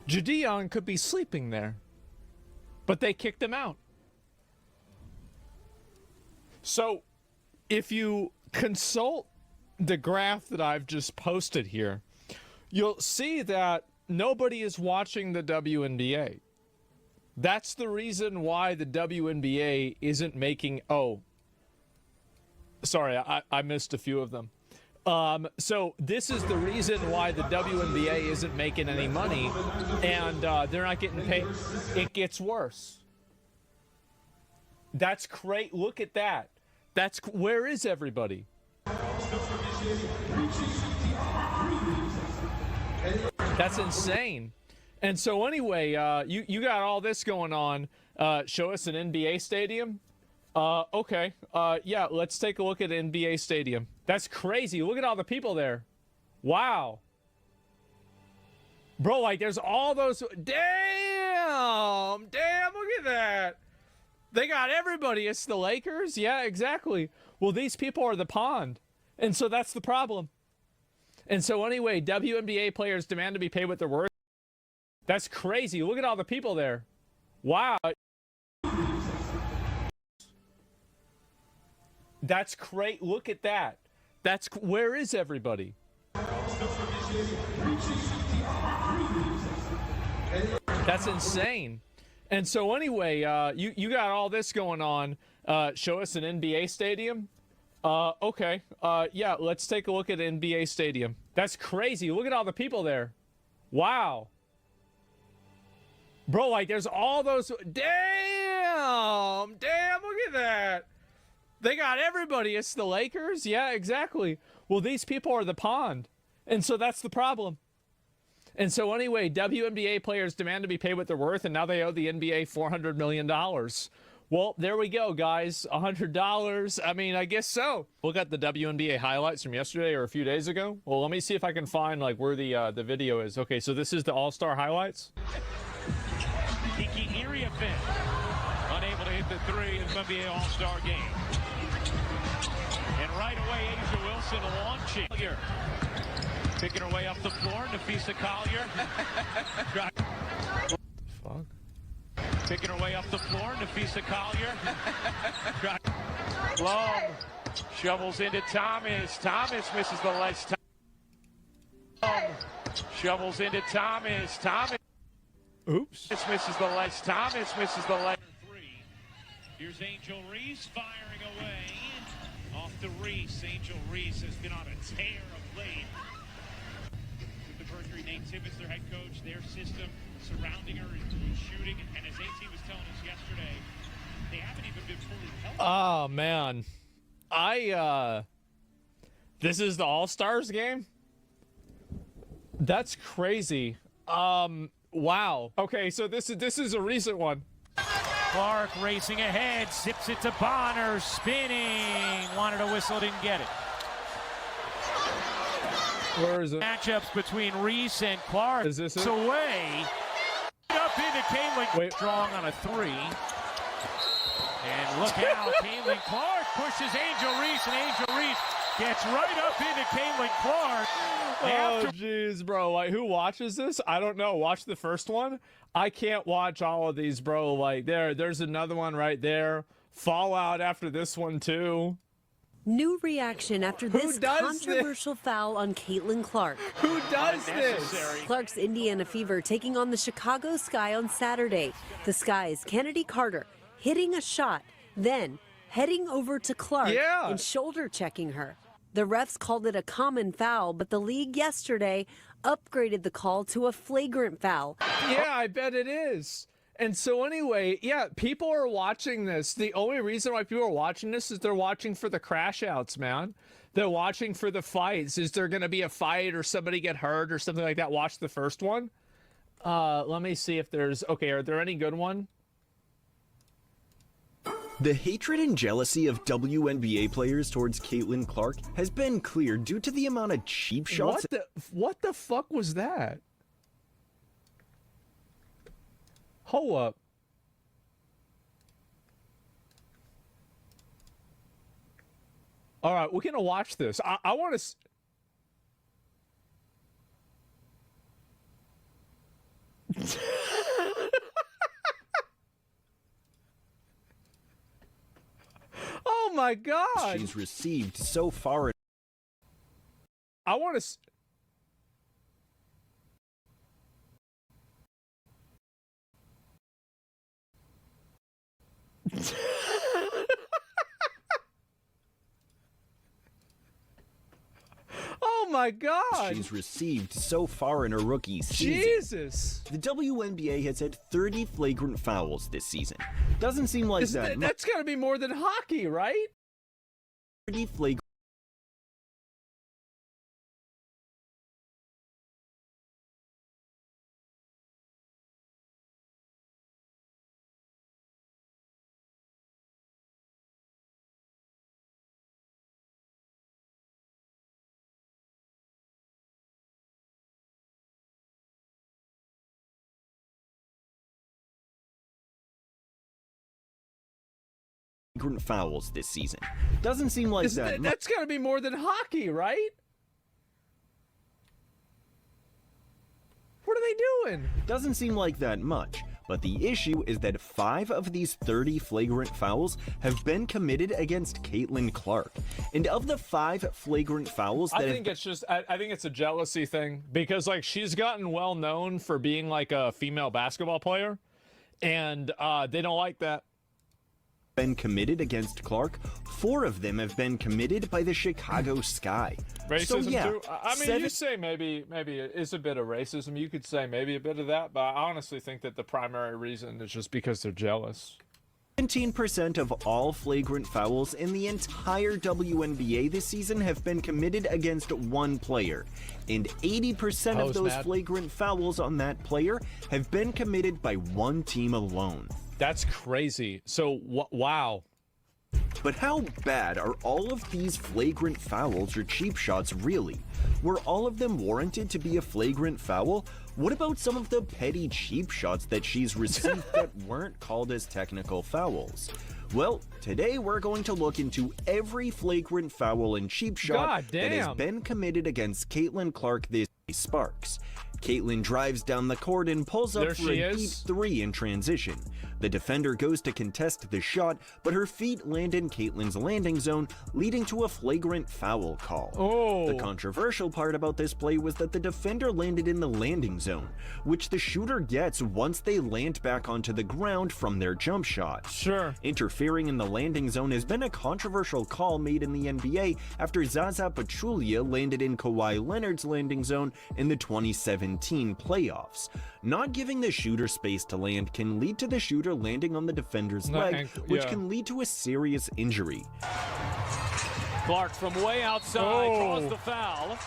Gideon could be sleeping there, but they kicked him out. So, if you consult the graph that I've just posted here, you'll see that nobody is watching the WNBA. That's the reason why the WNBA isn't making... Oh, sorry, I missed a few of them. So this is the reason why the WNBA isn't making any money, and they're not getting paid. It gets worse. That's great. Look at that. That's where is everybody? That's insane. And so anyway, you got all this going on. Show us an NBA stadium. Okay. Yeah, let's take a look at an NBA stadium. That's crazy. Look at all the people there. Wow. Bro, like, there's all those... Damn! Look at that. They got everybody. It's the Lakers? Yeah, exactly. Well, these people are the pond. And so that's the problem. And so anyway, WNBA players demand to be paid what they're worth. That's crazy. Look at all the people there. Wow. That's great. Look at that. That's where is everybody? That's insane. And so anyway, you got all this going on. Show us an NBA stadium. Okay. Yeah, let's take a look at an NBA stadium. That's crazy. Look at all the people there. Wow. Bro, like, there's all those... Damn! Look at that. They got everybody. It's the Lakers? Yeah, exactly. Well, these people are the pond. And so that's the problem. And so anyway, WNBA players demand to be paid what they're worth, and now they owe the NBA $400 million. Well, there we go, guys. $100. I mean, I guess so. Look at the WNBA highlights from yesterday or a few days ago. Well, let me see if I can find, like, where the video is. Okay, so this is the All-Star highlights. Kiki Iriafen, unable to hit the three in the NBA All-Star game. And right away, Asia Wilson launching. Picking her way up the floor, Nafisa Collier. Fuck. Picking her way up the floor, Nafisa Collier. Long shovels into Thomas. Thomas misses the last time. Long shovels into Thomas. Thomas. Oops. Misses the last. Thomas misses the last. Three. Here's Angel Reese firing away. Off to Reese. Angel Reese has been on a tear of late. With the Mercury, Nate Tibbetts, their head coach, their system surrounding her and shooting. And as AT was telling us yesterday, they haven't even been fully healthy. Oh, man. This is the All-Stars game? That's crazy. Wow. Okay, so this is a recent one. Clark racing ahead, zips it to Bonner, spinning. Wanted a whistle, didn't get it. Where is it? Matchups between Reese and Clark. Is this it? It's away. Up into Caitlin. Wait. Strong on a three. And look out, Caitlin Clark pushes Angel Reese, and Angel Reese Gets right up into Caitlin Clark. Oh, jeez, bro. Like, who watches this? I don't know. Watch the first one. I can't watch all of these, bro. Like, there's another one right there. Fallout after this one, too. New reaction after this controversial foul on Caitlin Clark. Who does this? Clark's Indiana Fever taking on the Chicago Sky on Saturday. The Sky's Kennedy Carter hitting a shot, then heading over to Clark and shoulder checking her. The refs called it a common foul, but the league yesterday upgraded the call to a flagrant foul. Yeah, I bet it is. And so anyway, yeah, people are watching this. The only reason why people are watching this is they're watching for the crash outs, man. They're watching for the fights. Is there going to be a fight or somebody get hurt or something like that? Watch the first one. Let me see if there's... Okay, are there any good one? The hatred and jealousy of WNBA players towards Caitlin Clark has been clear due to the amount of cheap shots. What the fuck was that? Hold up. All right, we're gonna watch this. I want to. Oh my God! She's received so far. I want to. Oh my God! She's received so far in her rookie season. Jesus! The WNBA has had 30 flagrant fouls this season. Doesn't seem like that. That's got to be more than hockey, right? 30 flagrant. Fouls this season. Doesn't seem like that. That's got to be more than hockey, right? What are they doing? Doesn't seem like that much. But the issue is that 5 of these 30 flagrant fouls have been committed against Caitlin Clark. And of the 5 flagrant fouls that I think it's a jealousy thing, because like she's gotten well known for being like a female basketball player, and they don't like that. Been committed against Clark, 4 of them have been committed by the Chicago Sky. Racism so, yeah, too? I mean, you say maybe it is a bit of racism. You could say maybe a bit of that, but I honestly think that the primary reason is just because they're jealous. 17% of all flagrant fouls in the entire WNBA this season have been committed against one player, and 80% of those flagrant fouls on that player have been committed by one team alone. That's crazy. So, wow. But how bad are all of these flagrant fouls or cheap shots really? Were all of them warranted to be a flagrant foul? What about some of the petty cheap shots that she's received that weren't called as technical fouls? Well, today we're going to look into every flagrant foul and cheap shot that has been committed against Caitlin Clark this Sparks. Caitlin drives down the court and pulls up for a deep 3 in transition. The defender goes to contest the shot, but her feet land in Caitlin's landing zone, leading to a flagrant foul call. The controversial part about this play was that the defender landed in the landing zone, which the shooter gets once they land back onto the ground from their jump shot. Interfering in the landing zone has been a controversial call made in the NBA after Zaza Pachulia landed in Kawhi Leonard's landing zone in the 2017 playoffs. Not giving the shooter space to land can lead to the shooter landing on the defender's leg, which can lead to a serious injury. Clark from way outside draws the foul.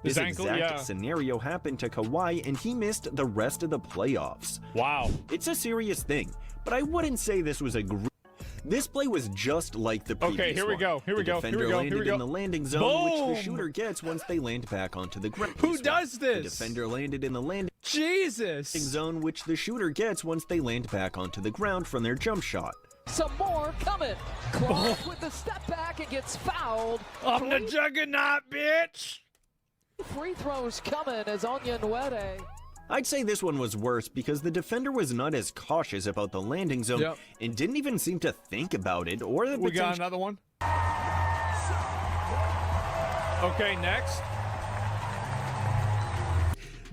This exact scenario happened to Kawhi, and he missed the rest of the playoffs. Wow. It's a serious thing, but I wouldn't say this was a This play was just like the previous Okay, here we go. Here we go. Defender landed in the landing zone, which the shooter gets once they land back onto the ground. Who does this? The defender landed in the landing zone, which the shooter gets once they land back onto the ground from their jump shot. Some more coming. Clark with the step back and gets fouled. I'm the juggernaut, bitch. Free throws coming as Anya Nwede. I'd say this one was worse because the defender was not as cautious about the landing zone and didn't even seem to think about it or the We got another one. Okay, next.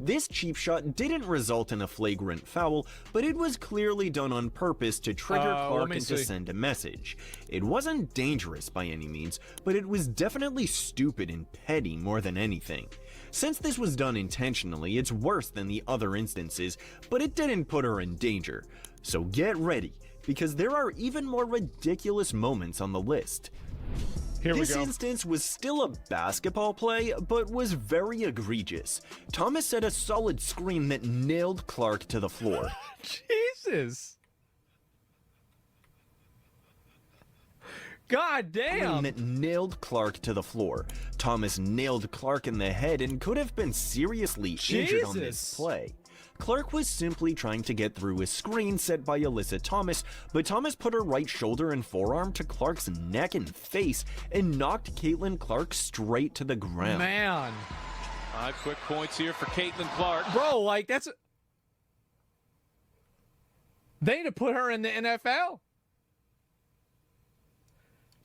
This cheap shot didn't result in a flagrant foul, but it was clearly done on purpose to trigger Clark and to send a message. It wasn't dangerous by any means, but it was definitely stupid and petty more than anything. Since this was done intentionally, it's worse than the other instances, but it didn't put her in danger. So get ready, because there are even more ridiculous moments on the list. This instance was still a basketball play, but was very egregious. Thomas set a solid screen that nailed Clark to the floor. Jesus. God damn. That nailed Clark to the floor. Thomas nailed Clark in the head and could have been seriously injured on this play. Clark was simply trying to get through a screen set by Alyssa Thomas, but Thomas put her right shoulder and forearm to Clark's neck and face and knocked Caitlin Clark straight to the ground. Man. 5 quick points here for Caitlin Clark. Bro, like that's... They need to put her in the NFL.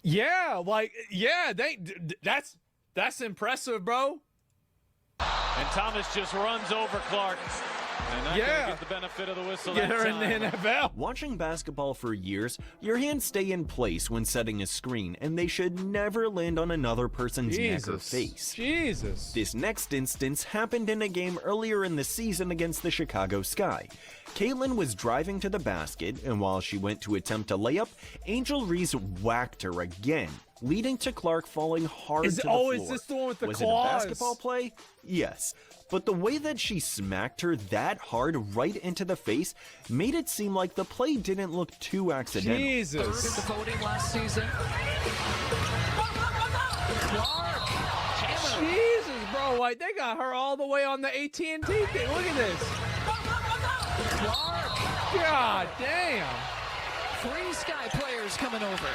Yeah, like, yeah, that's impressive, bro. And Thomas just runs over Clark. And not gonna get the benefit of the whistle. Get her in the NFL. Watching basketball for years, your hands stay in place when setting a screen, and they should never land on another person's neck or face. Jesus. This next instance happened in a game earlier in the season against the Chicago Sky. Caitlin was driving to the basket, and while she went to attempt a layup, Angel Reese whacked her again, leading to Clark falling hard to the floor. Is this the one with the Was claws? it a basketball play? Yes. But the way that she smacked her that hard right into the face made it seem like the play didn't look too accidental. Jesus. Third in the voting last season. Clark. Jesus, bro. Like, they got her all the way on the AT&T thing. Look at this. Clark. God damn. 3 Sky players coming over.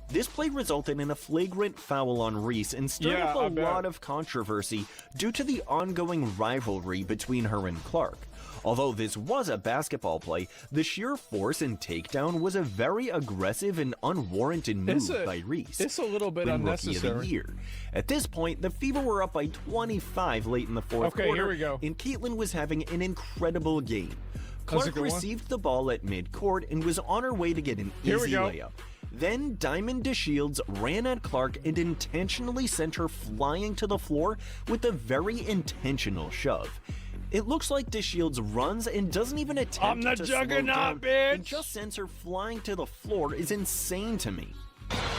This play resulted in a flagrant foul on Reese and stirred up a lot of controversy due to the ongoing rivalry between her and Clark. Although this was a basketball play, the sheer force and takedown was a very aggressive and unwarranted move by Reese. It's a little bit unnecessary. Rookie of the year. At this point, the Fever were up by 25 late in the fourth quarter. Here we go. And Caitlin was having an incredible game. Clark received the ball at midcourt and was on her way to get an easy layup. Then Diamond DeShields ran at Clark and intentionally sent her flying to the floor with a very intentional shove. It looks like DeShields runs and doesn't even attempt to slow down, and just sends her flying to the floor is insane to me.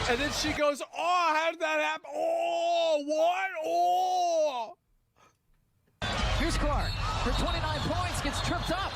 And then she goes, oh, how did that happen? Oh, what? Oh! Here's Clark. For 29 points, gets tripped up.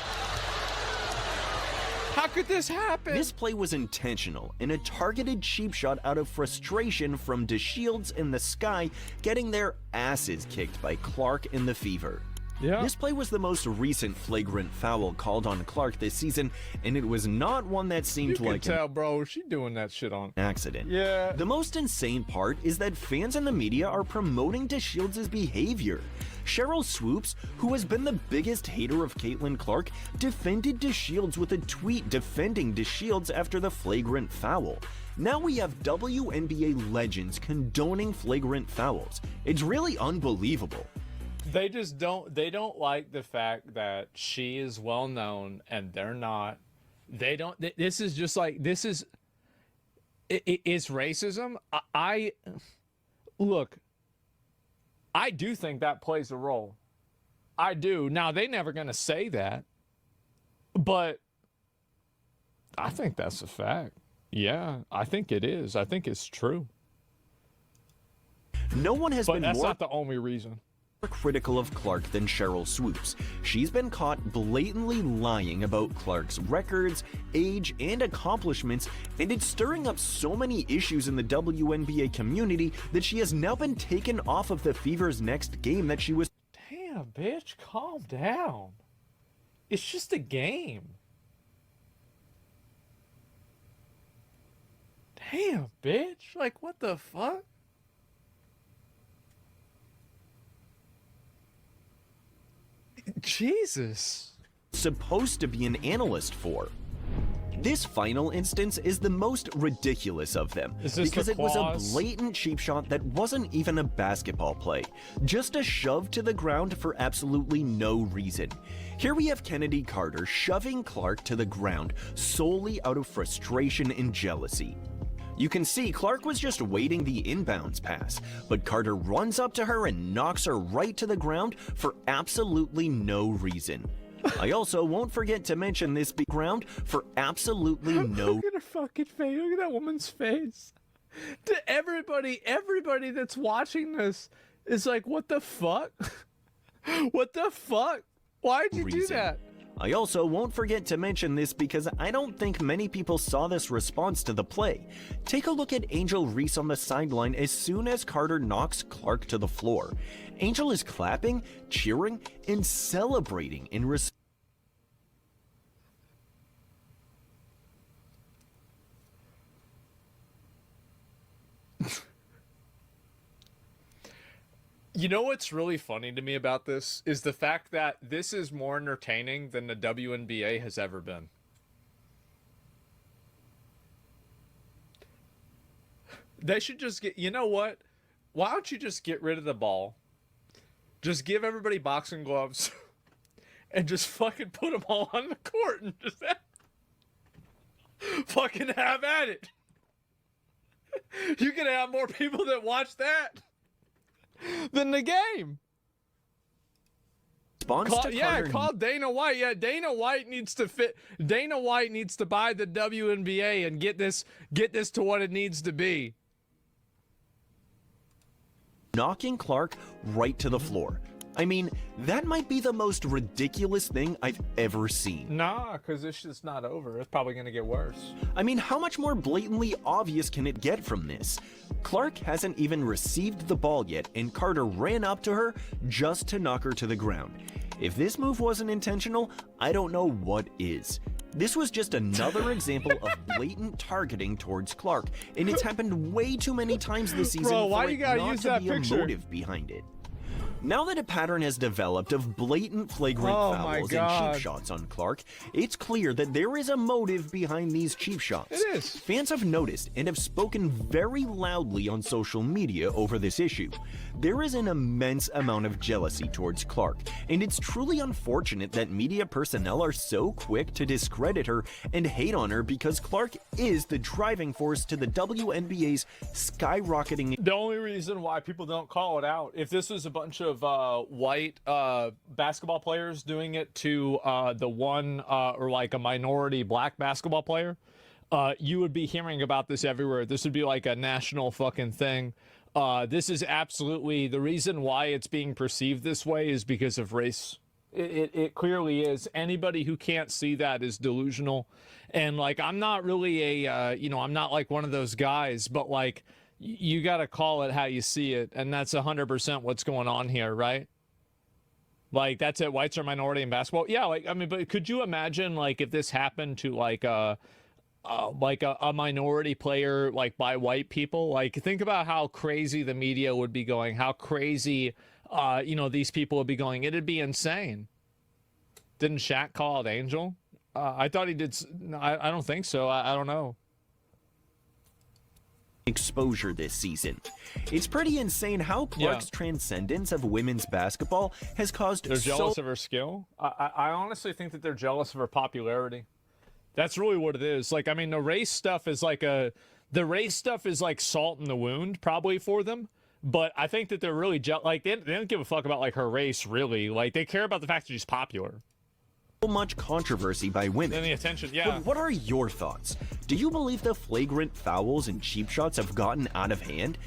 How could this happen? This play was intentional, and a targeted cheap shot out of frustration from DeShields in the Sky getting their asses kicked by Clark in the Fever. Yeah. This play was the most recent flagrant foul called on Clark this season, and it was not one that seemed like You can tell, bro, she doing that shit on accident. Yeah. The most insane part is that fans and the media are promoting DeShields' behavior. Cheryl Swoops, who has been the biggest hater of Caitlin Clark, defended DeShields with a tweet defending DeShields after the flagrant foul. Now we have WNBA legends condoning flagrant fouls. It's really unbelievable. They just don't like the fact that she is well known and they're not. They don't. This is just like, this is, it's racism. Look, I do think that plays a role. I do. Now, they're never going to say that, but I think that's a fact. Yeah, I think it is. I think it's true. No one has been that's more not the only reason. Critical of Clark than Cheryl Swoops. She's been caught blatantly lying about Clark's records, age, and accomplishments, and it's stirring up so many issues in the WNBA community that she has now been taken off of the Fever's next game that she was. Damn, bitch, calm down. It's just a game. Damn, bitch. Like, what the fuck? Jesus. Supposed to be an analyst for. This final instance is the most ridiculous of them because it was a blatant cheap shot that wasn't even a basketball play, just a shove to the ground for absolutely no reason. Here we have Kennedy Carter shoving Clark to the ground solely out of frustration and jealousy. You can see Clark was just waiting the inbounds pass, but Carter runs up to her and knocks her right to the ground for absolutely no reason. I also won't forget to mention this ground for absolutely no. Look at her fucking face. Look at that woman's face. To everybody that's watching this is like, what the fuck? What the fuck? Why'd you do that? I also won't forget to mention this because I don't think many people saw this response to the play. Take a look at Angel Reese on the sideline as soon as Carter knocks Clark to the floor. Angel is clapping, cheering, and celebrating in response. You know what's really funny to me about this is the fact that this is more entertaining than the WNBA has ever been. They should just get, you know what? Why don't you just get rid of the ball? Just give everybody boxing gloves and just fucking put them all on the court and just fucking have at it. You can have more people that watch that than the game. Call Dana White. Yeah, Dana White needs to fit. Dana White needs to buy the WNBA and get this to what it needs to be. Knocking Clark right to the floor. I mean, that might be the most ridiculous thing I've ever seen. Nah, because this shit's not over. It's probably going to get worse. I mean, how much more blatantly obvious can it get from this? Clark hasn't even received the ball yet, and Carter ran up to her just to knock her to the ground. If this move wasn't intentional, I don't know what is. This was just another example of blatant targeting towards Clark, and it's happened way too many times this season for it not to be a motive behind it. Now that a pattern has developed of blatant flagrant fouls and cheap shots on Clark, it's clear that there is a motive behind these cheap shots. It is. Fans have noticed and have spoken very loudly on social media over this issue. There is an immense amount of jealousy towards Clark, and it's truly unfortunate that media personnel are so quick to discredit her and hate on her because Clark is the driving force to the WNBA's skyrocketing. The only reason why people don't call it out, if this was a bunch of white basketball players doing it to the one or like a minority black basketball player, you would be hearing about this everywhere. This would be like a national fucking thing. This is absolutely the reason why it's being perceived this way is because of race. It clearly is. Anybody who can't see that is delusional. And like, I'm not really I'm not like one of those guys, but like, you got to call it how you see it. And that's 100% what's going on here, right? Like, that's it. Whites are minority in basketball. Yeah. Like, I mean, but could you imagine like if this happened to like a minority player, like by white people? Like, think about how crazy the media would be going, how crazy, these people would be going. It'd be insane. Didn't Shaq call it Angel? I thought he did. I don't think so. I don't know. Exposure this season. It's pretty insane how Clark's transcendence of women's basketball has caused. They're jealous of her skill. I honestly think that they're jealous of her popularity. That's really what it is. Like, I mean, the race stuff is like salt in the wound, probably for them. But I think that they're really like they don't give a fuck about like her race, really. Like, they care about the fact that she's popular. So much controversy by women. And the attention, yeah. But what are your thoughts? Do you believe the flagrant fouls and cheap shots have gotten out of hand?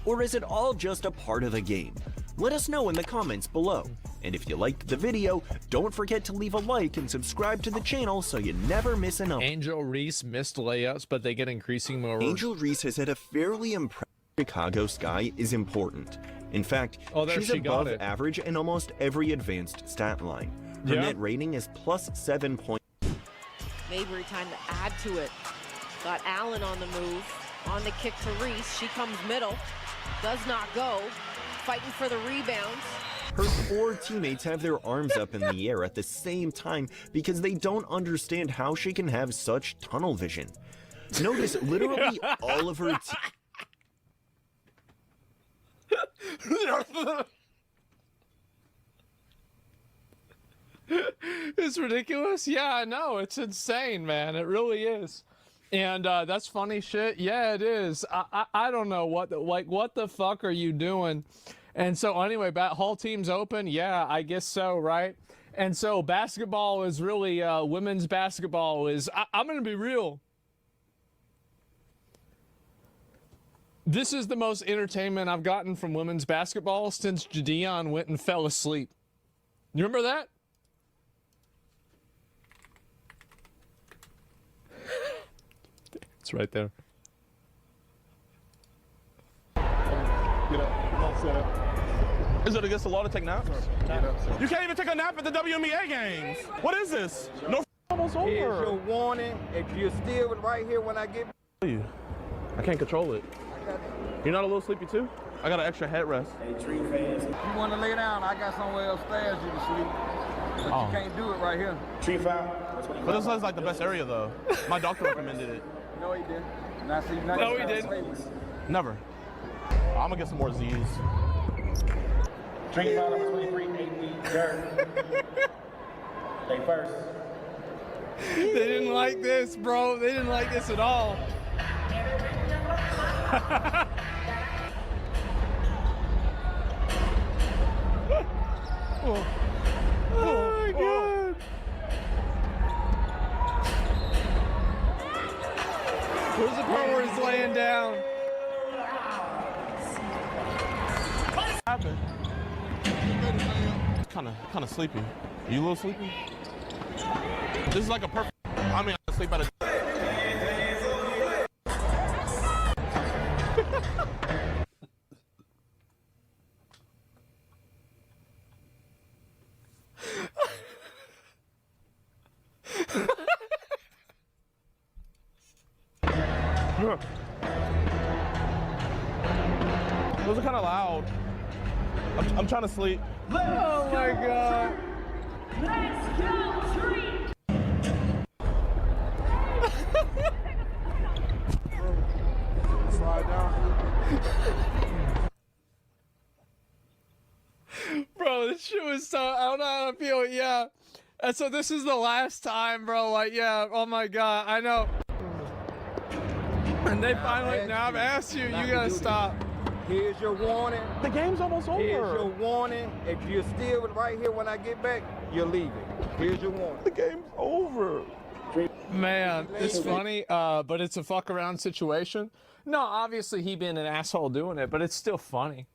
Or is it all just a part of the game? Let us know in the comments below. And if you liked the video, don't forget to leave a like and subscribe to the channel so you never miss an update. Angel Reese missed layups, but they get increasing more. Angel Reese has had a fairly impressive Chicago Sky is important. In fact, she's above average in almost every advanced stat line. Her net rating is +7 points. Mabry time to add to it. Got Allen on the move. On the kick to Reese. She comes middle. Does not go. Fighting for the rebounds. Her 4 teammates have their arms up in the air at the same time because they don't understand how she can have such tunnel vision. Notice literally all of her It's ridiculous. Yeah, I know. It's insane, man. It really is. And that's funny shit. Yeah, it is. I don't know what the fuck are you doing? And so anyway, whole team's open. Yeah, I guess so, right? And so basketball is really women's basketball is. I'm gonna be real. This is the most entertainment I've gotten from women's basketball since Jadion went and fell asleep. You remember that? It's right there. Get up. Come on, sit up. Is it against the law to take naps? You can't even take a nap at the WNBA games. What is this? No, almost over. Here's your warning. If you're still right here when I get... I can't control it. You're not a little sleepy too? I got an extra headrest. Hey, tree fans. If you want to lay down, I got somewhere upstairs you can sleep. But you can't do it right here. Tree foul. But this is like the best area though. My doctor recommended it. No, he didn't. No, he didn't. Never. I'm gonna get some more Z's. Tree foul number 23, 8 weeks. Dirt. They first. They didn't like this, bro. They didn't like this at all. Oh my God. Where's the part where he's laying down? What happened? Kind of sleepy. Are you a little sleepy? This is like a perfect. I mean, I sleep at a. Those are kind of loud. I'm trying to sleep. Oh my God. Let's go, Tree! Slide down. Bro, this shit was so, I don't know how to feel, yeah. And so this is the last time, bro, like, yeah, oh my God, I know. And they finally, now I've asked you, you gotta stop. Here's your warning. The game's almost over. Here's your warning. If you're still right here when I get back, you're leaving. Here's your warning. The game's over. Man, it's funny, but it's a fuck around situation. No, obviously he been an asshole doing it, but it's still funny.